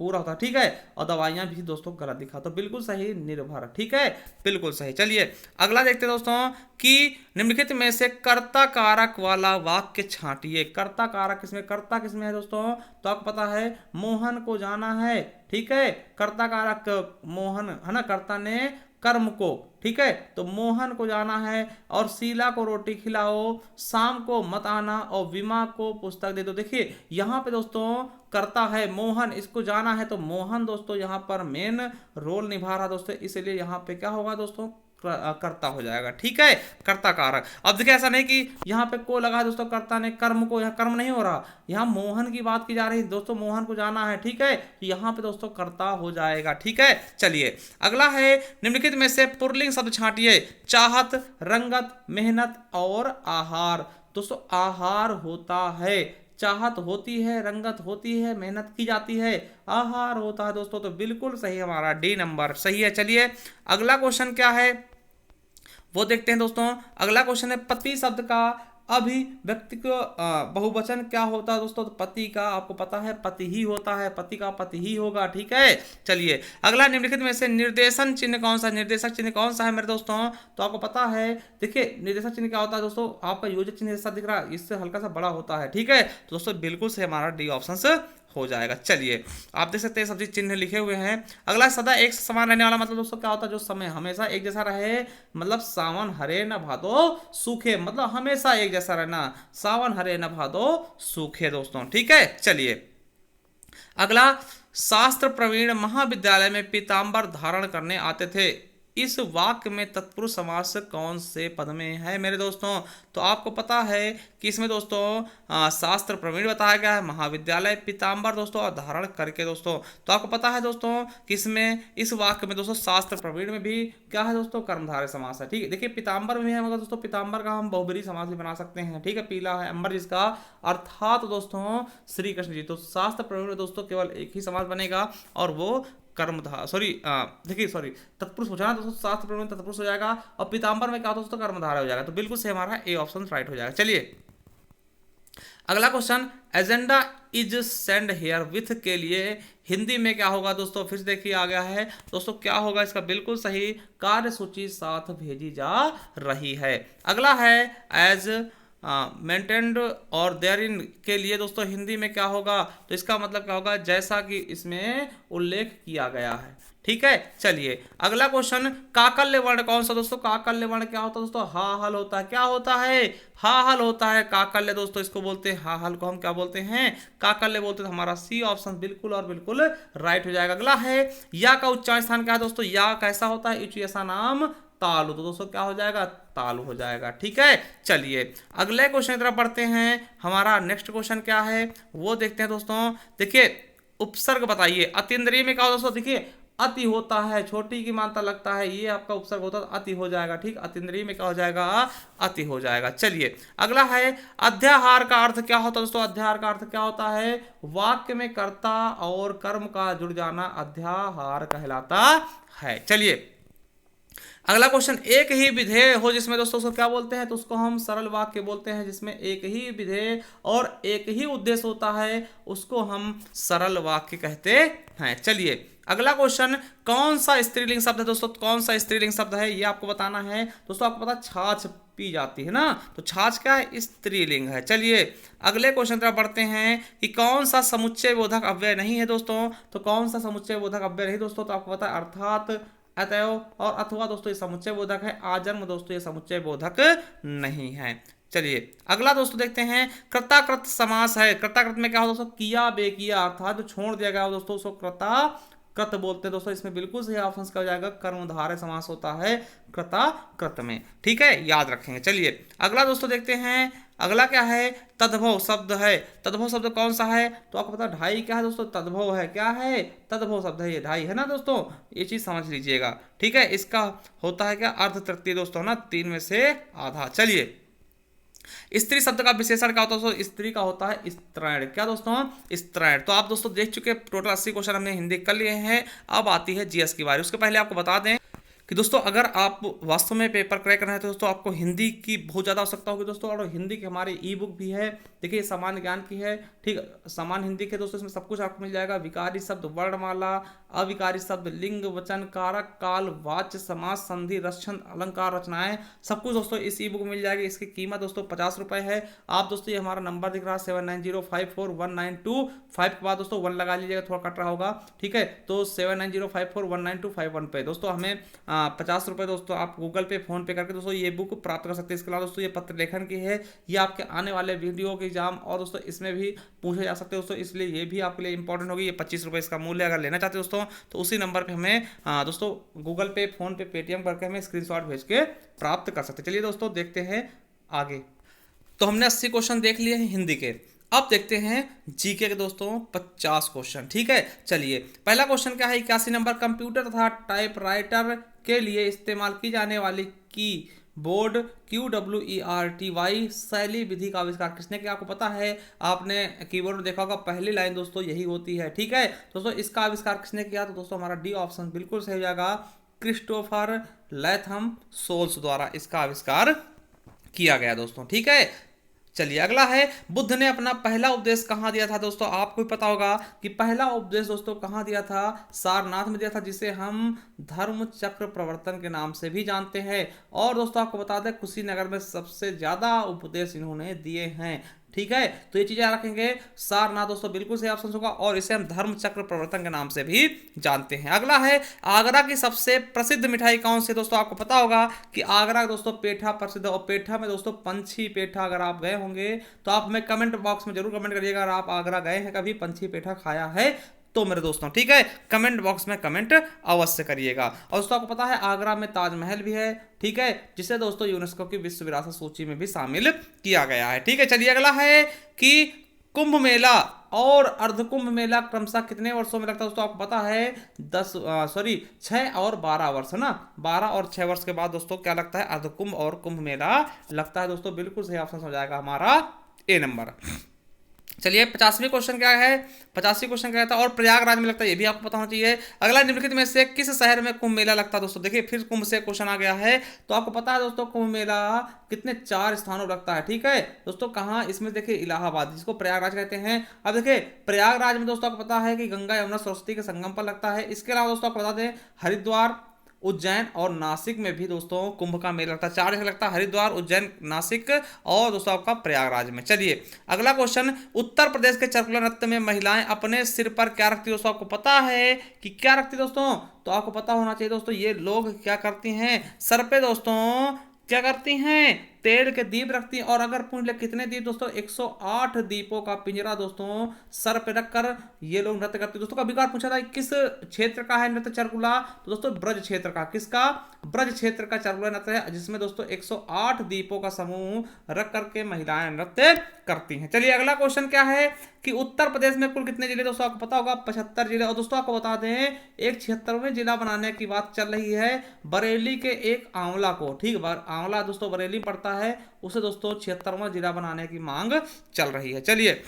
पूरा होता। ठीक है, और दवाइयां भी दोस्तों गलत दिखा, तो बिल्कुल सही निर्भर। ठीक है, बिल्कुल सही। चलिए अगला देखते हैं दोस्तों कि निम्नलिखित में से कर्ता कारक वाला वाक्य छांटिए। कर्ता कारक किसमें, कर्ता किसमें है दोस्तों, तो आपको पता है मोहन को जाना है। ठीक है, कर्ता कारक मोहन, है ना, कर्ता ने कर्म को, ठीक है, तो मोहन को जाना है और शीला को रोटी खिलाओ, शाम को मत आना और विमा को पुस्तक दे दो। देखिए यहाँ पे दोस्तों करता है मोहन, इसको जाना है, तो मोहन दोस्तों यहाँ पर मेन रोल निभा रहा दोस्तों, इसलिए यहाँ पे क्या होगा दोस्तों कर्ता हो जाएगा। ठीक है, कर्ता कारक। अब देखिए ऐसा नहीं कि यहाँ पे को लगा है दोस्तों, कर्ता ने कर्म को, यहाँ कर्म नहीं हो रहा, यहाँ मोहन की बात की जा रही है दोस्तों, मोहन को जाना है। ठीक है, तो यहाँ पे दोस्तों कर्ता हो जाएगा। ठीक है, चलिए अगला है निम्नलिखित में से पुल्लिंग शब्द छांटिए। चाहत, रंगत, मेहनत और आहार। दोस्तों आहार होता है, चाहत होती है, रंगत होती है, मेहनत की जाती है, आहार होता है दोस्तों। तो बिल्कुल सही हमारा डी नंबर सही है। चलिए अगला क्वेश्चन क्या है वो देखते हैं दोस्तों। अगला क्वेश्चन है पति शब्द का अभिव्यक्ति को बहुवचन क्या होता है दोस्तों, तो पति का आपको पता है पति ही होता है, पति का पति ही होगा। ठीक है, चलिए अगला निम्नलिखित में से निर्देशन चिन्ह कौन सा, निर्देशक चिन्ह कौन सा है मेरे दोस्तों, तो आपको पता है। देखिए निर्देशक चिन्ह क्या होता है दोस्तों, आपका योजक चिन्ह जैसा दिख रहा है, इससे हल्का सा बड़ा होता है। ठीक है, तो दोस्तों बिल्कुल से हमारा डी ऑप्शन हो जाएगा। चलिए आप देख सकते हैं सभी चिन्ह लिखे हुए हैं। अगला सदा एक समान रहने वाला मतलब दोस्तों क्या होता है, जो समय हमेशा एक जैसा रहे, मतलब सावन हरे न भादो सूखे, मतलब हमेशा एक जैसा रहना, सावन हरे न भादो सूखे दोस्तों। ठीक है, चलिए अगला, शास्त्र प्रवीण महाविद्यालय में पीतांबर धारण करने आते थे। इस वाक्य में तत्पुरुष समास कौन से पद में है मेरे दोस्तों? तो आपको पता है कि इसमें दोस्तों शास्त्र प्रवीण बताया गया है, महाविद्यालय पीतांबर दोस्तों और धारण करके दोस्तों। तो आपको पता है दोस्तों कि इसमें इस वाक्य में दोस्तों शास्त्र प्रवीण में भी क्या है दोस्तों, कर्मधारय समास है। ठीक है, देखिए पीतांबर में है, मगर दोस्तों पीतांबर का हम बहुब्रीहि समास भी बना सकते हैं। ठीक है, पीला है अंबर जिसका, अर्थात दोस्तों श्री कृष्ण जी। तो शास्त्र प्रवीण में दोस्तों केवल एक ही समास बनेगा और वो कर्मधार देखिए तत्पुरुष हो जाएगा दोस्तों, शास्त्र प्रवीण में तत्पुरुष हो जाएगा और पीतांबर में क्या होता है दोस्तों, कर्मधारय हो जाएगा। तो बिल्कुल से हमारा ए ऑप्शन राइट हो जाएगा। चलिए अगला question, agenda is send here with के लिए हिंदी में क्या होगा दोस्तों? फिर से देखिए आ गया है दोस्तों, क्या होगा इसका? बिल्कुल सही, कार्यसूची साथ भेजी जा रही है। अगला है एज मेंटेन्ड और देयर इन के लिए दोस्तों हिंदी में क्या होगा? तो इसका मतलब क्या होगा? जैसा कि इसमें उल्लेख किया गया है। ठीक है, चलिए अगला क्वेश्चन, काकल्य वर्ण कौन सा दोस्तों? काकल्य वर्ण क्या होता है दोस्तों? हा हल होता है। क्या होता है? हा हल होता है। काकल्य दोस्तों इसको बोलते हैं, हा हल को हम क्या बोलते हैं? काकल्य बोलते हैं। हमारा सी ऑप्शन बिल्कुल और बिल्कुल राइट हो जाएगा। अगला है, या का उच्चारण स्थान क्या है दोस्तों? या कैसा होता है? इच ऐसा नाम तालु। तो दोस्तों क्या हो जाएगा? तालु हो जाएगा। ठीक है, चलिए अगले क्वेश्चन की तरफ बढ़ते हैं। हमारा नेक्स्ट क्वेश्चन क्या है वो देखते हैं दोस्तों। देखिए उपसर्ग बताइए। अतीन्द्रिय में क्या होता है दोस्तों? देखिए अति होता है, छोटी की मानता लगता है, ये आपका उपसर्ग होता है, अति हो जाएगा। ठीक, अतीन्द्रिय में क्या हो जाएगा? अति हो जाएगा। चलिए अगला है, अध्याहार का अर्थ क्या होता है दोस्तों? अध्याहार का अर्थ क्या होता है? वाक्य में कर्ता और कर्म का जुड़ जाना अध्याहार कहलाता है। चलिए अगला क्वेश्चन, एक ही विधेय हो जिसमें दोस्तों उसको क्या बोलते हैं? तो उसको हम सरल वाक्य बोलते हैं। जिसमें एक ही विधेय और एक ही उद्देश्य होता है उसको हम सरल वाक्य कहते हैं। चलिए अगला क्वेश्चन, कौन सा स्त्रीलिंग शब्द है दोस्तों? कौन सा स्त्रीलिंग शब्द है ये आपको बताना है दोस्तों। आपको पता छाछ पी जाती है ना, तो छाछ क्या है? स्त्रीलिंग है। चलिए अगले क्वेश्चन तरफ बढ़ते हैं कि कौन सा समुच्चय बोधक अव्यय नहीं है दोस्तों? तो कौन सा समुच्चय बोधक अव्यय नहीं दोस्तों? तो आपको पता है अर्थात, अतएव और अथवा दोस्तों ये समुच्चय बोधक है। आजन्म दोस्तों ये समुच्चय बोधक नहीं है। चलिए अगला दोस्तों देखते हैं, कृताकृत समास है। कृताकृत में क्या हो दोस्तों? किया बेकिया, अर्थात जो छोड़ दिया गया हो दोस्तों उसको कृत बोलते हैं दोस्तों। इसमें बिल्कुल सही ऑप्शन क्या हो जाएगा? कर्मधारय समास होता है कृताकृत में। ठीक है, याद रखेंगे। चलिए अगला दोस्तों देखते हैं, अगला क्या है? तद्भव शब्द है। तद्भव शब्द कौन सा है? तो आपको पता ढाई क्या है दोस्तों? तद्भव है। क्या है? तद्भव शब्द है, ये ढाई है ना दोस्तों, ये चीज समझ लीजिएगा। ठीक है, इसका होता है क्या? अर्ध तृतीय दोस्तों ना, 3 में से आधा। चलिए स्त्री शब्द का विशेषण क्या होता है दोस्तों? स्त्री का होता है स्त्रैण। क्या दोस्तों? स्त्रैण। तो आप दोस्तों देख चुके टोटल 80 क्वेश्चन हमने हिंदी कर लिए हैं। अब आती है जीएस की बारी। उसके पहले आपको बता दें कि दोस्तों अगर आप वास्तव में पेपर क्रैक करना है तो दोस्तों आपको हिंदी की बहुत ज़्यादा आवश्यकता होगी दोस्तों। और हिंदी की हमारी ई बुक भी है। देखिए सामान्य ज्ञान की है। ठीक, सामान्य हिंदी के दोस्तों इसमें सब कुछ आपको मिल जाएगा। विकारी शब्द, वर्णमाला, अविकारी शब्द, लिंग, वचन, कारक, काल, वाच्य, समास, संधि, रसछंद, अलंकार, रचनाएं, सब कुछ दोस्तों इस ई बुक में मिल जाएगी। इसकी कीमत दोस्तों 50 रुपये है। आप दोस्तों ये हमारा नंबर दिख रहा है 79054192 के बाद दोस्तों 1 लगा लीजिएगा, थोड़ा कट रहा होगा। ठीक है, तो 7905419251 पे दोस्तों हमें 50 रुपये दोस्तों आप गूगल पे फोन पे करके दोस्तों ये बुक प्राप्त कर सकते हैं। इसके अलावा दोस्तों ये पत्र लेखन की है, ये आपके आने वाले वीडियो के एग्जाम और दोस्तों इसमें भी पूछे जा सकते हैं दोस्तों, इसलिए ये भी आपके लिए इंपॉर्टेंट होगी। ये 25 रुपये इसका मूल्य। अगर लेना चाहते हैं दोस्तों तो उसी नंबर पे हमें दोस्तों गूगल पे, फोन पे, पेटीएम करके हमें स्क्रीनशॉट भेज के प्राप्त कर सकते हैं। चलिए दोस्तों देखते हैं आगे। तो हमने 80 क्वेश्चन देख लिए हैं हिंदी के। अब देखते हैं जीके के दोस्तों 50 क्वेश्चन। ठीक है, चलिए पहला क्वेश्चन क्या है? 81 नंबर, कंप्यूटर तथा टाइपराइटर के लिए इस्तेमाल की जाने वाली की बोर्ड QWERTY शैली विधि का आविष्कार किसने किया? आपको पता है, आपने कीबोर्ड में देखा होगा पहली लाइन दोस्तों यही होती है। ठीक है दोस्तों, इसका आविष्कार किसने किया? तो दोस्तों हमारा डी ऑप्शन बिल्कुल सही हो जाएगा। क्रिस्टोफर लैथम सोल्स द्वारा इसका आविष्कार किया गया दोस्तों। ठीक है, चलिए अगला है, बुद्ध ने अपना पहला उपदेश कहाँ दिया था दोस्तों? आपको भी पता होगा कि पहला उपदेश दोस्तों कहाँ दिया था? सारनाथ में दिया था, जिसे हम धर्म चक्र प्रवर्तन के नाम से भी जानते हैं। और दोस्तों आपको बता दें कुशीनगर में सबसे ज्यादा उपदेश इन्होंने दिए हैं। ठीक है, तो ये चीजें रखेंगे। सारनाथ दोस्तों बिल्कुल सही ऑप्शन होगा, और इसे हम धर्म चक्र प्रवर्तन के नाम से भी जानते हैं। अगला है आगरा की सबसे प्रसिद्ध मिठाई कौन सी। दोस्तों आपको पता होगा कि आगरा दोस्तों पेठा प्रसिद्ध है, और पेठा में दोस्तों पंछी पेठा, अगर आप गए होंगे तो आप हमें कमेंट बॉक्स में जरूर कमेंट करिएगा, अगर आप आगरा गए हैं कभी, पंछी पेठा खाया है तो मेरे दोस्तों, ठीक है, कमेंट बॉक्स में कमेंट अवश्य करिएगा। और दोस्तों आपको पता है आगरा में ताजमहल भी है, ठीक है, जिसे दोस्तों यूनेस्को की विश्व विरासत सूची में भी शामिल किया गया है। ठीक है, चलिए अगला है कि कुंभ मेला और अर्ध कुंभ मेला क्रमशः कितने वर्षों में लगता है। दोस्तों आपको पता है 6 और 12 वर्ष, है ना, 12 और 6 वर्ष के बाद दोस्तों क्या लगता है, अर्ध कुंभ और कुंभ मेला लगता है। दोस्तों बिल्कुल सही ऑप्शन हो जाएगा हमारा ए नंबर। चलिए 50वीं क्वेश्चन क्या है, 85 क्वेश्चन क्या था, और प्रयागराज में लगता है, ये भी आपको पता होना चाहिए। अगला निम्नलिखित में से किस शहर में कुंभ मेला लगता है। दोस्तों देखिए फिर कुंभ से क्वेश्चन आ गया है, तो आपको पता है दोस्तों कुंभ मेला कितने 4 स्थानों पर लगता है। ठीक है दोस्तों, कहाँ, इसमें देखिए इलाहाबाद, जिसको प्रयागराज कहते हैं। अब देखिए प्रयागराज में दोस्तों आपको पता है कि गंगा यमुना सरस्वती के संगम पर लगता है। इसके अलावा दोस्तों आपको बता दें हरिद्वार, उज्जैन और नासिक में भी दोस्तों कुंभ का मेला लगता है। 4 जगह लगता है, हरिद्वार, उज्जैन, नासिक और दोस्तों आपका प्रयागराज में। चलिए अगला क्वेश्चन, उत्तर प्रदेश के चरकुला नृत्य में महिलाएं अपने सिर पर क्या रखती है। दोस्तों आपको पता है कि क्या रखती है दोस्तों, तो आपको पता होना चाहिए दोस्तों, ये लोग क्या करती हैं, सर पे दोस्तों क्या करती हैं, तेल के दीप रखती हैं। और अगर पूछ ले कितने दीप, दोस्तों 108 दीपों का पिंजरा दोस्तों सर पे रखकर ये लोग नृत्य करते हैं। दोस्तों कभी कभार पूछा था किस क्षेत्र का है नृत्य चरकुला, तो दोस्तों ब्रज क्षेत्र का, किसका, ब्रज क्षेत्र का चरकुला नृत्य है, जिसमें दोस्तों 108 दीपों का समूह रख करके महिलाएं नृत्य करती हैं। चलिए अगला क्वेश्चन क्या है कि उत्तर प्रदेश में कुल कितने जिले। दोस्तों आपको पता होगा 75 जिले। और दोस्तों आपको बता दें एक 76वें जिला बनाने की बात चल रही है, बरेली के एक आंवला को, ठीक, आंवला दोस्तों बरेली पड़ता है, उसे दोस्तों 76वां जिला बनाने की मांग चल रही है। चलिए,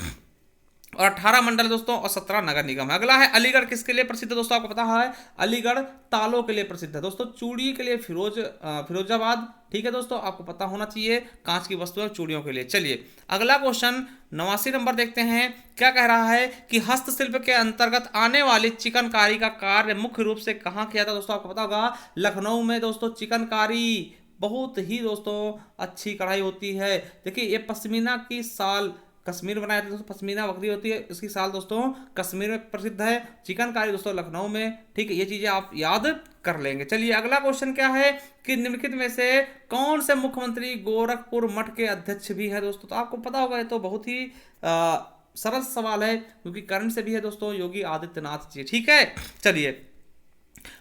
और 18 मंडल दोस्तों और 17 नगर निगम है। अगला है अलीगढ़ किसके लिए प्रसिद्ध है। दोस्तों आपको पता है अलीगढ़ तालों के लिए प्रसिद्ध है। दोस्तों चूड़ी के लिए फिरोजाबाद, ठीक है दोस्तों, आपको पता होना चाहिए, कांच की वस्तुएं चूड़ियों के लिए। चलिए अगला क्वेश्चन 89 नंबर देखते हैं, क्या कह रहा है कि हस्तशिल्प के अंतर्गत आने वाली चिकनकारी का कार्य मुख्य रूप से कहाँ किया था। दोस्तों आपको पता होगा लखनऊ में दोस्तों चिकनकारी बहुत ही दोस्तों अच्छी कढ़ाई होती है। देखिए ये पश्मीना की साल कश्मीर बनाया जाता है दोस्तों, पश्मीना बकरी होती है, इसकी साल दोस्तों कश्मीर में प्रसिद्ध है, चिकनकारी दोस्तों लखनऊ में। ठीक है, ये चीजें आप याद कर लेंगे। चलिए अगला क्वेश्चन क्या है कि निम्नलिखित में से कौन से मुख्यमंत्री गोरखपुर मठ के अध्यक्ष भी है। दोस्तों तो आपको पता होगा, ये तो बहुत ही सरल सवाल है, क्योंकि कर्ण से भी है दोस्तों योगी आदित्यनाथ जी। ठीक है, चलिए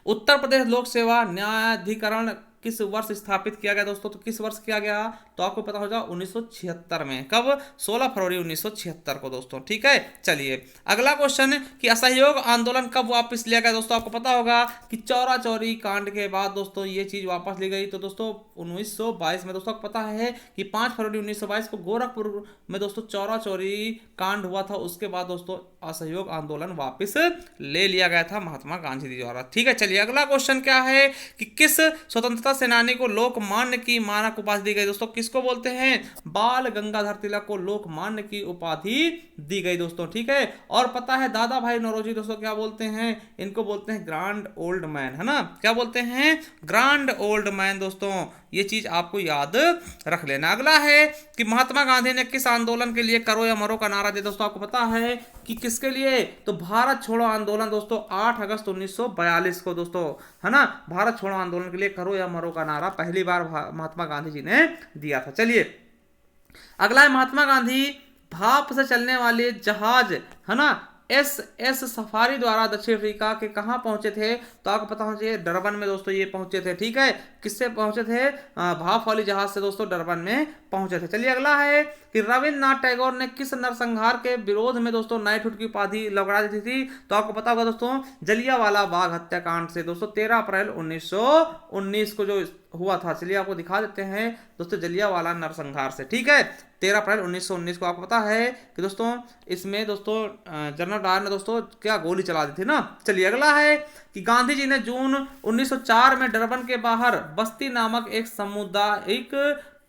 उत्तर प्रदेश लोक सेवा न्यायाधिकरण किस वर्ष स्थापित किया गया। दोस्तों तो किस वर्ष किया गया, तो आपको पता होगा 1976 में। कब, 16 फरवरी 1976 को दोस्तों। ठीक है, चलिए अगला क्वेश्चन कि असहयोग आंदोलन कब वापस लिया गया। दोस्तों आपको पता होगा कि चौरा चौरी कांड के बाद दोस्तों ये चीज वापस ली गई। तो दोस्तों 1922 में। दोस्तों आपको पता है कि 5 फरवरी 1922 को गोरखपुर में दोस्तों चौरा चौरी कांड हुआ था, उसके बाद दोस्तों असहयोग आंदोलन वापस ले लिया गया था महात्मा गांधी जी द्वारा। ठीक है, चलिए अगला क्वेश्चन क्या है कि किस स्वतंत्रता सेनानी को लोकमान्य की मानक उपाधि दी गई। दोस्तों किसको बोलते हैं, बाल गंगाधर तिलक को लोकमान्य की उपाधि दी गई दोस्तों। ठीक है, और पता है दादा भाई नौरोजी दोस्तों क्या बोलते हैं, इनको बोलते हैं ग्रांड ओल्ड मैन, है ना, क्या बोलते हैं, ग्रांड ओल्ड मैन। दोस्तों ये चीज आपको याद रख लेना। अगला है कि महात्मा गांधी ने किस आंदोलन के लिए करो या मरो का नारा दिया। दोस्तों आपको पता है कि किसके लिए, तो भारत छोड़ो आंदोलन दोस्तों 8 अगस्त 1942 को दोस्तों, है ना, भारत छोड़ो आंदोलन के लिए करो या मरो का नारा पहली बार महात्मा गांधी जी ने दिया था। चलिए अगला है महात्मा गांधी भाप से चलने वाले जहाज, है ना, एस सफारी द्वारा दक्षिण अफ्रीका के कहां पहुंचे थे। तो आपको पता होना चाहिए डरबन में दोस्तों ये पहुंचे थे। ठीक है, किससे पहुंचे थे, भाप वाली जहाज से दोस्तों डरबन में पहुंचे थे। चलिए अगला है कि रविन्द्रनाथ टैगोर ने किस नरसंहार के विरोध में दोस्तों नाइटहुड की उपाधि लगड़ा दी थी। तो आपको पता होगा दोस्तों जलियांवाला बाग हत्याकांड से दोस्तों 13 अप्रैल 1919 को जो हुआ था। चलिए आपको दिखा देते हैं दोस्तों जलियांवाला नरसंहार से। ठीक है, 13 अप्रैल 1919 को आपको पता है कि दोस्तों इसमें दोस्तों जनरल डायर ने दोस्तों क्या गोली चला दी थी ना। चलिए अगला है कि गांधी जी ने जून 1904 में डरबन के बाहर बस्ती नामक एक सामुदायिक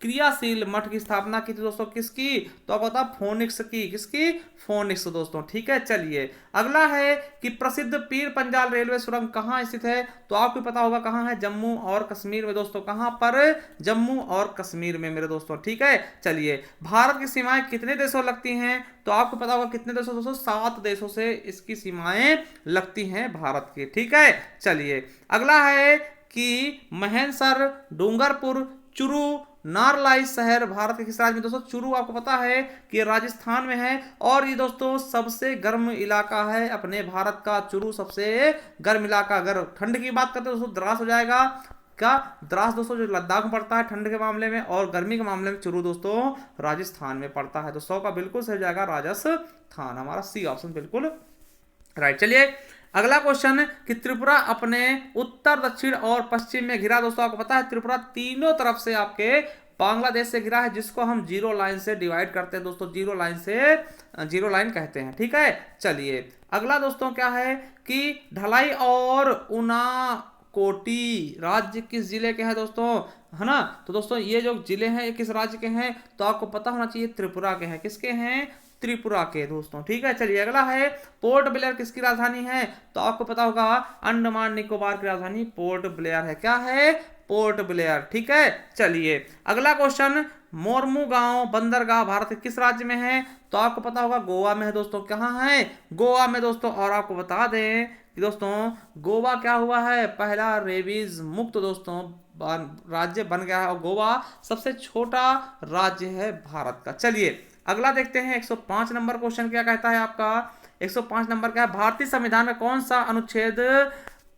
क्रियाशील मठ की स्थापना की थी दोस्तों, किसकी? तो आपको पता फोनिक्स की, किसकी? फोनिक्स दोस्तों, ठीक है। चलिए अगला है कि प्रसिद्ध पीर पंजाल रेलवे सुरंग कहाँ स्थित है? तो आपको पता होगा कहाँ है, जम्मू और कश्मीर में दोस्तों। कहाँ पर? जम्मू और कश्मीर में मेरे दोस्तों, ठीक है। चलिए भारत की सीमाएं कितने देशों लगती हैं? तो आपको पता होगा कितने देशों दोस्तों, 7 देशों से इसकी सीमाएं लगती हैं भारत की, ठीक है। चलिए अगला है कि महेंसर, डूंगरपुर, चुरू, नारलाई शहर भारत के किस राज्य में? दोस्तों चुरू आपको पता है कि राजस्थान में है, और ये दोस्तों सबसे गर्म इलाका है अपने भारत का। चुरू सबसे गर्म इलाका। अगर ठंड की बात करते हैं दोस्तों द्रास हो जाएगा। क्या? द्रास दोस्तों जो लद्दाख में पड़ता है ठंड के मामले में, और गर्मी के मामले में चुरू दोस्तों राजस्थान में पड़ता है। तो 100 का बिल्कुल सही जाएगा राजस्थान, हमारा सी ऑप्शन बिल्कुल राइट। चलिए अगला क्वेश्चन कि त्रिपुरा अपने उत्तर, दक्षिण और पश्चिम में घिरा। दोस्तों आपको पता है त्रिपुरा तीनों तरफ से आपके बांग्लादेश से घिरा है, जिसको हम जीरो लाइन से डिवाइड करते हैं दोस्तों, जीरो लाइन से, जीरो लाइन कहते हैं, ठीक है। चलिए अगला दोस्तों क्या है कि ढलाई और उनाकोटी राज्य किस जिले के हैं दोस्तों, है ना? तो दोस्तों ये जो जिले हैं ये किस राज्य के हैं? तो आपको पता होना चाहिए त्रिपुरा के हैं। किसके हैं? त्रिपुरा के दोस्तों, ठीक है। चलिए अगला है पोर्ट ब्लेयर किसकी राजधानी है? तो आपको पता होगा अंडमान निकोबार की राजधानी पोर्ट ब्लेयर है। क्या है? पोर्ट ब्लेयर, ठीक है। चलिए अगला क्वेश्चन, मोरमू गांव बंदरगाह भारत के किस राज्य में है? तो आपको पता होगा गोवा में है दोस्तों। कहाँ है? गोवा में दोस्तों। और आपको बता दें कि दोस्तों गोवा क्या हुआ है, पहला रेबीज मुक्त दोस्तों राज्य बन गया है, और गोवा सबसे छोटा राज्य है भारत का। चलिए अगला देखते हैं 105 नंबर क्वेश्चन क्या कहता है आपका। 105 नंबर क्या है? भारतीय संविधान का कौन सा अनुच्छेद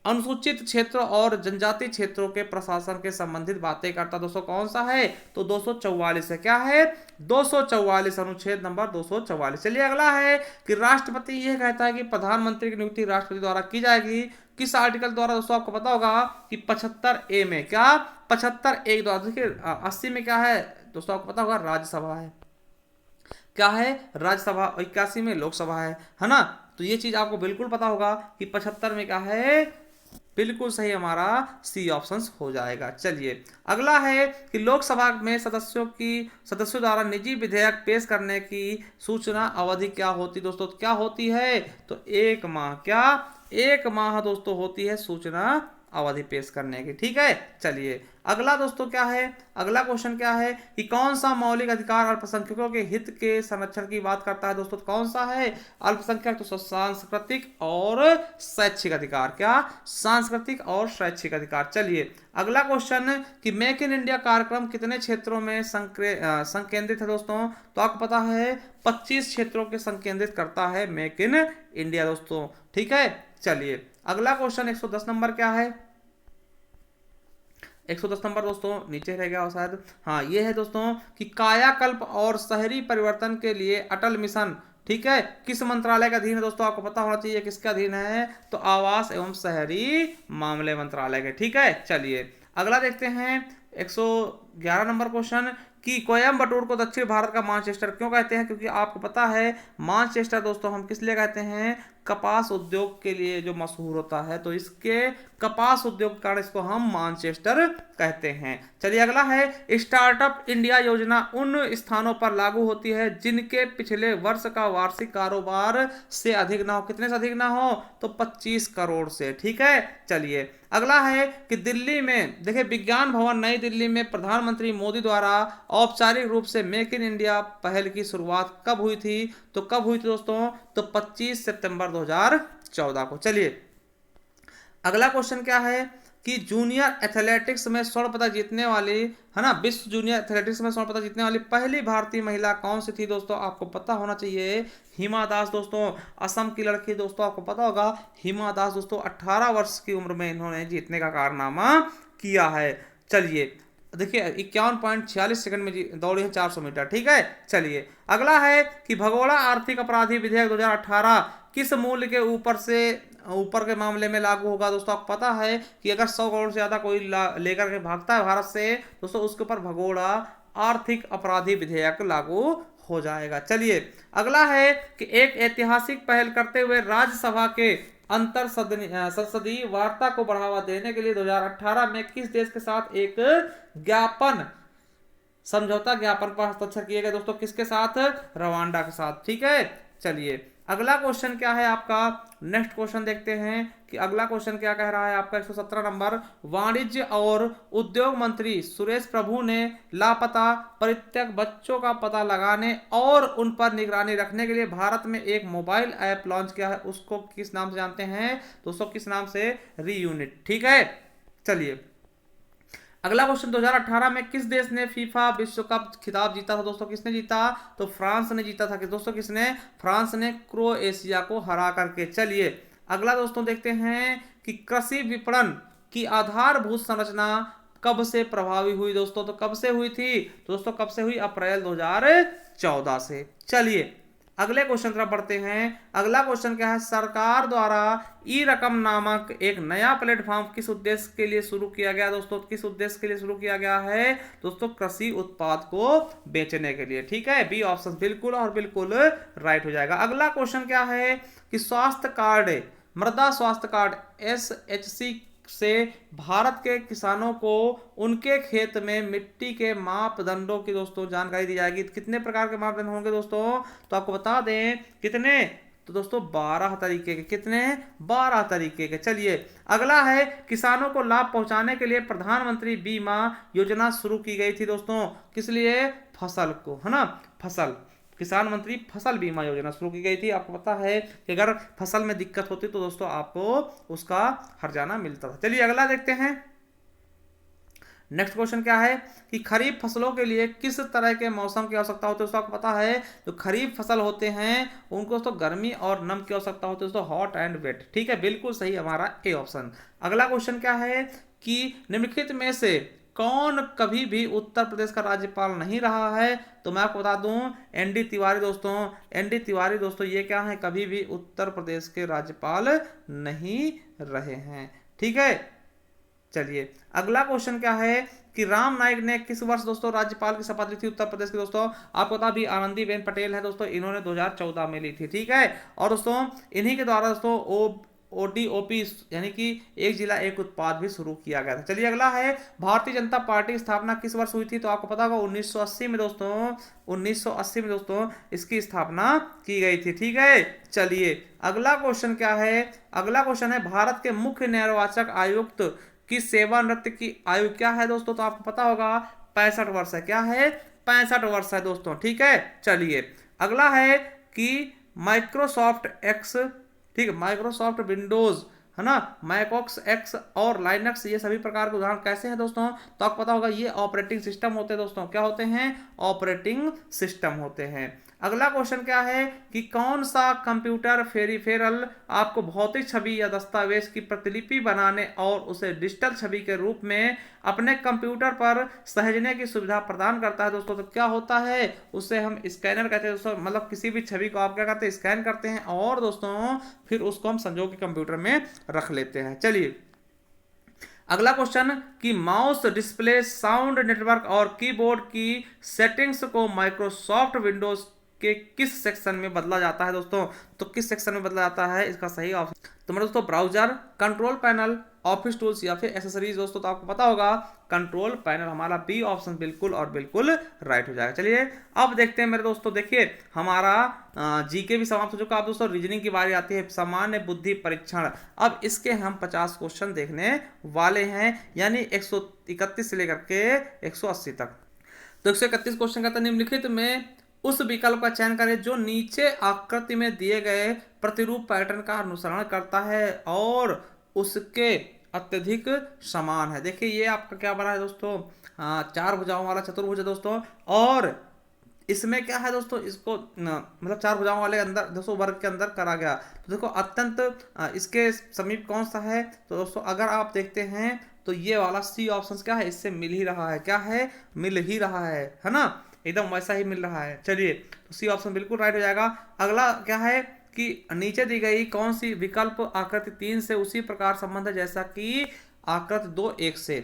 अनुसूचित क्षेत्र और जनजाति क्षेत्रों के प्रशासन के संबंधित बातें करता? दोस्तों कौन सा है? तो 244 है। क्या है? 244, अनुच्छेद नंबर 244। चलिए अगला है कि राष्ट्रपति यह कहता है कि प्रधानमंत्री की नियुक्ति राष्ट्रपति द्वारा की जाएगी, किस आर्टिकल द्वारा? दोस्तों आपको पता होगा कि 75A में। क्या? 75A द्वारा। देखिए 80 में क्या है दोस्तों, आपको पता होगा राज्यसभा है। क्या है? राज्यसभा। 81 में लोकसभा है ना? तो ये चीज आपको बिल्कुल पता होगा कि 75 में क्या है, बिल्कुल सही हमारा सी ऑप्शन हो जाएगा। चलिए अगला है कि लोकसभा में सदस्यों द्वारा निजी विधेयक पेश करने की सूचना अवधि क्या होती? दोस्तों क्या होती है? तो 1 माह। क्या? 1 माह दोस्तों होती है सूचना अवधि पेश करने की, ठीक है। चलिए अगला दोस्तों क्या है, अगला क्वेश्चन क्या है कि कौन सा मौलिक अधिकार अल्पसंख्यकों के हित के संरक्षण की बात करता है? दोस्तों कौन सा है अल्पसंख्यक? तो सांस्कृतिक और शैक्षिक अधिकार। क्या? सांस्कृतिक और शैक्षिक अधिकार। चलिए अगला क्वेश्चन कि मेक इन इंडिया कार्यक्रम कितने क्षेत्रों में संकेंद्रित है? दोस्तों तो आपको पता है 25 क्षेत्रों के संकेंद्रित करता है मेक इन इंडिया दोस्तों, ठीक है। चलिए अगला क्वेश्चन 110 नंबर क्या है? 110 नंबर दोस्तों नीचे रह गया शायद। हाँ ये है दोस्तों कि कायाकल्प और शहरी परिवर्तन के लिए अटल मिशन, ठीक है, किस मंत्रालय का अधीन है? दोस्तों आपको पता होना चाहिए किसका अधीन है, तो आवास एवं शहरी मामले मंत्रालय के, ठीक है। चलिए अगला देखते हैं 111 नंबर क्वेश्चन कि कोयम्बटूर को दक्षिण भारत का मानचेस्टर क्यों कहते हैं? क्योंकि आपको पता है मानचेस्टर दोस्तों हम किस लिए कहते हैं, कपास उद्योग के लिए जो मशहूर होता है, तो इसके कपास उद्योग के कारण इसको हम मानचेस्टर कहते हैं। चलिए अगला है स्टार्टअप इंडिया योजना उन स्थानों पर लागू होती है जिनके पिछले वर्ष का वार्षिक कारोबार से अधिक ना हो। कितने से अधिक ना हो? तो 25 करोड़ से, ठीक है। चलिए अगला है कि दिल्ली में देखिए विज्ञान भवन नई दिल्ली में प्रधानमंत्री मोदी द्वारा औपचारिक रूप से मेक इन इंडिया पहल की शुरुआत कब हुई थी? तो कब हुई थी दोस्तों? तो 25 सितंबर 2014 को। चलिए अगला क्वेश्चन क्या है कि जूनियर एथलेटिक्स में स्वर्ण पदक जीतने वाली, है ना, विश्व जूनियर एथलेटिक्स में स्वर्ण पदक जीतने वाली पहली भारतीय महिला कौन सी थी? दोस्तों आपको पता होना चाहिए हिमा दास दोस्तों, असम की लड़की दोस्तों, आपको पता होगा हिमा दास दोस्तों 18 वर्ष की उम्र में इन्होंने जीतने का कारनामा किया है। चलिए देखिए 51.46 सेकंड में दौड़ी है 400 मीटर, ठीक है। चलिए अगला है कि भगोड़ा आर्थिक अपराधी विधेयक 2018 किस मूल्य के ऊपर के मामले में लागू होगा? दोस्तों आपको पता है कि अगर 100 करोड़ से ज्यादा कोई लेकर के भागता है भारत से दोस्तों, उसके ऊपर भगोड़ा आर्थिक अपराधी विधेयक लागू हो जाएगा। चलिए अगला है कि एक ऐतिहासिक पहल करते हुए राज्यसभा के अंतर संसदीय वार्ता को बढ़ावा देने के लिए 2018 में किस देश के साथ एक ज्ञापन समझौता ज्ञापन पर हस्ताक्षर किए गए दोस्तों किसके साथ? रवांडा के साथ। ठीक है, चलिए अगला क्वेश्चन क्या है आपका, नेक्स्ट क्वेश्चन देखते हैं कि अगला क्वेश्चन क्या कह रहा है आपका। 117 नंबर, वाणिज्य और उद्योग मंत्री सुरेश प्रभु ने लापता परित्यक्त बच्चों का पता लगाने और उन पर निगरानी रखने के लिए भारत में एक मोबाइल ऐप लॉन्च किया है, उसको किस नाम से जानते हैं दोस्तों? किस नाम से? रीयूनिट। ठीक है, चलिए अगला क्वेश्चन, 2018 में किस देश ने फीफा विश्व कप खिताब जीता था दोस्तों? किसने जीता? तो फ्रांस ने जीता था। कि दोस्तों किसने? फ्रांस ने क्रोएशिया को हरा करके। चलिए अगला दोस्तों देखते हैं कि कृषि विपणन की आधारभूत संरचना कब से प्रभावी हुई दोस्तों? तो कब से हुई थी? तो दोस्तों कब से हुई? अप्रैल 2014 से। चलिए अगले क्वेश्चन तरफ बढ़ते हैं। अगला क्वेश्चन क्या है, सरकार द्वारा ई रकम नामक एक नया प्लेटफॉर्म किस उद्देश्य के लिए शुरू किया गया दोस्तों? किस उद्देश्य के लिए शुरू किया गया है दोस्तों? कृषि उत्पाद को बेचने के लिए। ठीक है, बी ऑप्शन बिल्कुल और बिल्कुल राइट हो जाएगा। अगला क्वेश्चन क्या है कि स्वास्थ्य कार्ड, मृदा स्वास्थ्य कार्ड SHC से भारत के किसानों को उनके खेत में मिट्टी के मापदंडों की दोस्तों जानकारी दी जाएगी। कितने प्रकार के मापदंड होंगे दोस्तों? तो आपको बता दें कितने, तो दोस्तों 12 तरीके के। कितने? 12 तरीके के। चलिए अगला है, किसानों को लाभ पहुंचाने के लिए प्रधानमंत्री बीमा योजना शुरू की गई थी दोस्तों। किस लिए? फसल को, है ना, फसल, किसान मंत्री फसल बीमा योजना शुरू की गई थी। आपको पता है कि अगर फसल में दिक्कत होती तो दोस्तों आपको उसका हर्जाना मिलता था। चलिए अगला देखते हैं। नेक्स्ट क्वेश्चन क्या है कि खरीफ फसलों के लिए किस तरह के मौसम की आवश्यकता होती है? दोस्तों आपको पता है जो खरीफ फसल होते हैं उनको दोस्तों गर्मी और नम की आवश्यकता होती है दोस्तों, हॉट एंड वेट। ठीक है, बिल्कुल सही हमारा ए ऑप्शन। अगला क्वेश्चन क्या है कि निम्नलिखित में से कौन कभी भी उत्तर प्रदेश का राज्यपाल नहीं रहा है? तो मैं आपको बता दूं ND तिवारी दोस्तों। ND तिवारी दोस्तों ये क्या है, कभी भी उत्तर प्रदेश के राज्यपाल नहीं रहे हैं। ठीक है, चलिए अगला क्वेश्चन क्या है कि राम नाईक ने किस वर्ष दोस्तों राज्यपाल की शपथ ली थी उत्तर प्रदेश की? दोस्तों आपको पता भी आनंदीबेन पटेल है दोस्तों, इन्होंने 2014 में ली थी। ठीक है, और दोस्तों इन्हीं के द्वारा दोस्तों ODOP यानी कि एक जिला एक उत्पाद भी शुरू किया गया था। चलिए अगला है, भारतीय जनता पार्टी की स्थापना किस वर्ष हुई थी? तो आपको पता होगा 1980 में दोस्तों, 1980 में दोस्तों इसकी स्थापना की गई थी। ठीक है, चलिए अगला क्वेश्चन क्या है, अगला क्वेश्चन है भारत के मुख्य निर्वाचक आयुक्त की सेवानिवृत्ति की आयु क्या है दोस्तों? तो आपको पता होगा 65 वर्ष है। क्या है? 65 वर्ष है दोस्तों। ठीक है, चलिए अगला है कि माइक्रोसॉफ्ट एक्स, ठीक है, माइक्रोसॉफ्ट विंडोज, है ना, मैकओएस एक्स और लाइनक्स, ये सभी प्रकार के उदाहरण कैसे हैं दोस्तों? तो आपको पता होगा ये ऑपरेटिंग सिस्टम होते हैं दोस्तों। क्या होते हैं? ऑपरेटिंग सिस्टम होते हैं। अगला क्वेश्चन क्या है कि कौन सा कंप्यूटर पेरिफेरल आपको भौतिक छवि या दस्तावेज की प्रतिलिपि बनाने और उसे डिजिटल छवि के रूप में अपने कंप्यूटर पर सहेजने की सुविधा प्रदान करता है दोस्तों? तो क्या होता है? उसे हम स्कैनर कहते हैं दोस्तों। मतलब किसी भी छवि को आप क्या करते हैं? स्कैन करते हैं और दोस्तों फिर उसको हम संजो के कंप्यूटर में रख लेते हैं। चलिए अगला क्वेश्चन कि माउस, डिस्प्ले, साउंड नेटवर्क और कीबोर्ड की सेटिंग्स को माइक्रोसॉफ्ट विंडोज के किस सेक्शन में बदला जाता है दोस्तों? तो किस सेक्शन में बदला जाता है? इसका सही ऑप्शन तो मेरे दोस्तों browser, control panel, office tools या फिर एसेसरीज दोस्तों। तो आपको पता होगा कंट्रोल पैनल, हमारा बी ऑप्शन बिल्कुल और बिल्कुल राइट हो जाएगा। चलिए अब देखते हैं मेरे दोस्तों, देखिए हमारा जीके भी समाप्त हो चुका। अब दोस्तों रीजनिंग की बारी आती है, सामान्य बुद्धि परीक्षण। अब इसके हम 50 क्वेश्चन देखने वाले हैं, यानी 131 से लेकर के 180 तक। तो 131 क्वेश्चन का निम्नलिखित में उस विकल्प का चयन करें जो नीचे आकृति में दिए गए प्रतिरूप पैटर्न का अनुसरण करता है और उसके अत्यधिक समान है। देखिए ये आपका क्या बना है दोस्तों, 4 भुजाओं वाला चतुर्भुज है दोस्तों। और इसमें क्या है दोस्तों, इसको मतलब 4 भुजाओं वाले अंदर दोस्तों वर्ग के अंदर करा गया। तो देखो अत्यंत इसके समीप कौन सा है? तो दोस्तों अगर आप देखते हैं तो ये वाला सी ऑप्शन क्या है, इससे मिल ही रहा है। क्या है? मिल ही रहा है ना, एकदम वैसा ही मिल रहा है। चलिए तो सी ऑप्शन बिल्कुल राइट हो जाएगा। अगला क्या है कि नीचे दी गई कौन सी विकल्प आकृति 3 से उसी प्रकार संबंध है जैसा कि आकृति 2.1 से।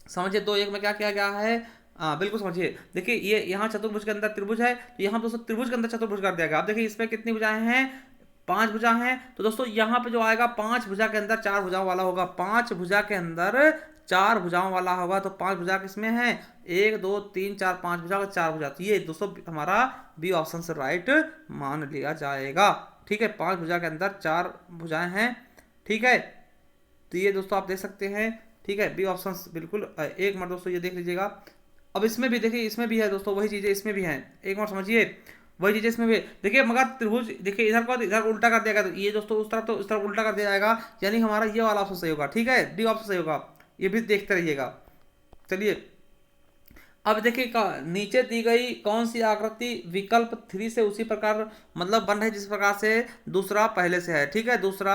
समझिए 2.1 में क्या किया गया है, बिल्कुल समझिए। देखिए ये यहाँ चतुर्भुज के अंदर त्रिभुज है, तो यहाँ दोस्तों त्रिभुज के अंदर चतुर्भुज कर दिया गया। आप देखिए इसमें कितनी भुजाएं हैं? 5 भुजा हैं। तो दोस्तों यहाँ पे जो आएगा 5 भुजा के अंदर 4 भुजाओं वाला होगा, 5 भुजा के अंदर 4 भुजाओं वाला होगा तो 5 भुजा किसमें है, 1 2 3 4 5 भुजा का 4 भुजा, तो ये दोस्तों हमारा बी ऑप्शन से राइट मान लिया जाएगा। ठीक है, 5 भुजा के अंदर 4 भुजाएं हैं। ठीक है, तो ये दोस्तों आप देख सकते हैं। ठीक है, बी ऑप्शन बिल्कुल एक मिनट दोस्तों ये देख लीजिएगा। अब इसमें भी देखिए, इसमें भी है दोस्तों वही चीजें, इसमें भी हैं, एक मिनट समझिए, वही चीजें इसमें भी देखिए। मगर त्रिभुज देखिए इधर को इधर उल्टा कर दिया गया, तो ये दोस्तों उस तरफ तो इस तरफ उल्टा कर दिया जाएगा, यानी हमारा ये वाला ऑप्शन सही होगा। ठीक है, डी ऑप्शन सही होगा, ये भी देखते रहिएगा। चलिए अब देखिए नीचे दी गई कौन सी आकृति विकल्प 3 से उसी प्रकार मतलब बन रही जिस प्रकार से दूसरा पहले से है। ठीक है, दूसरा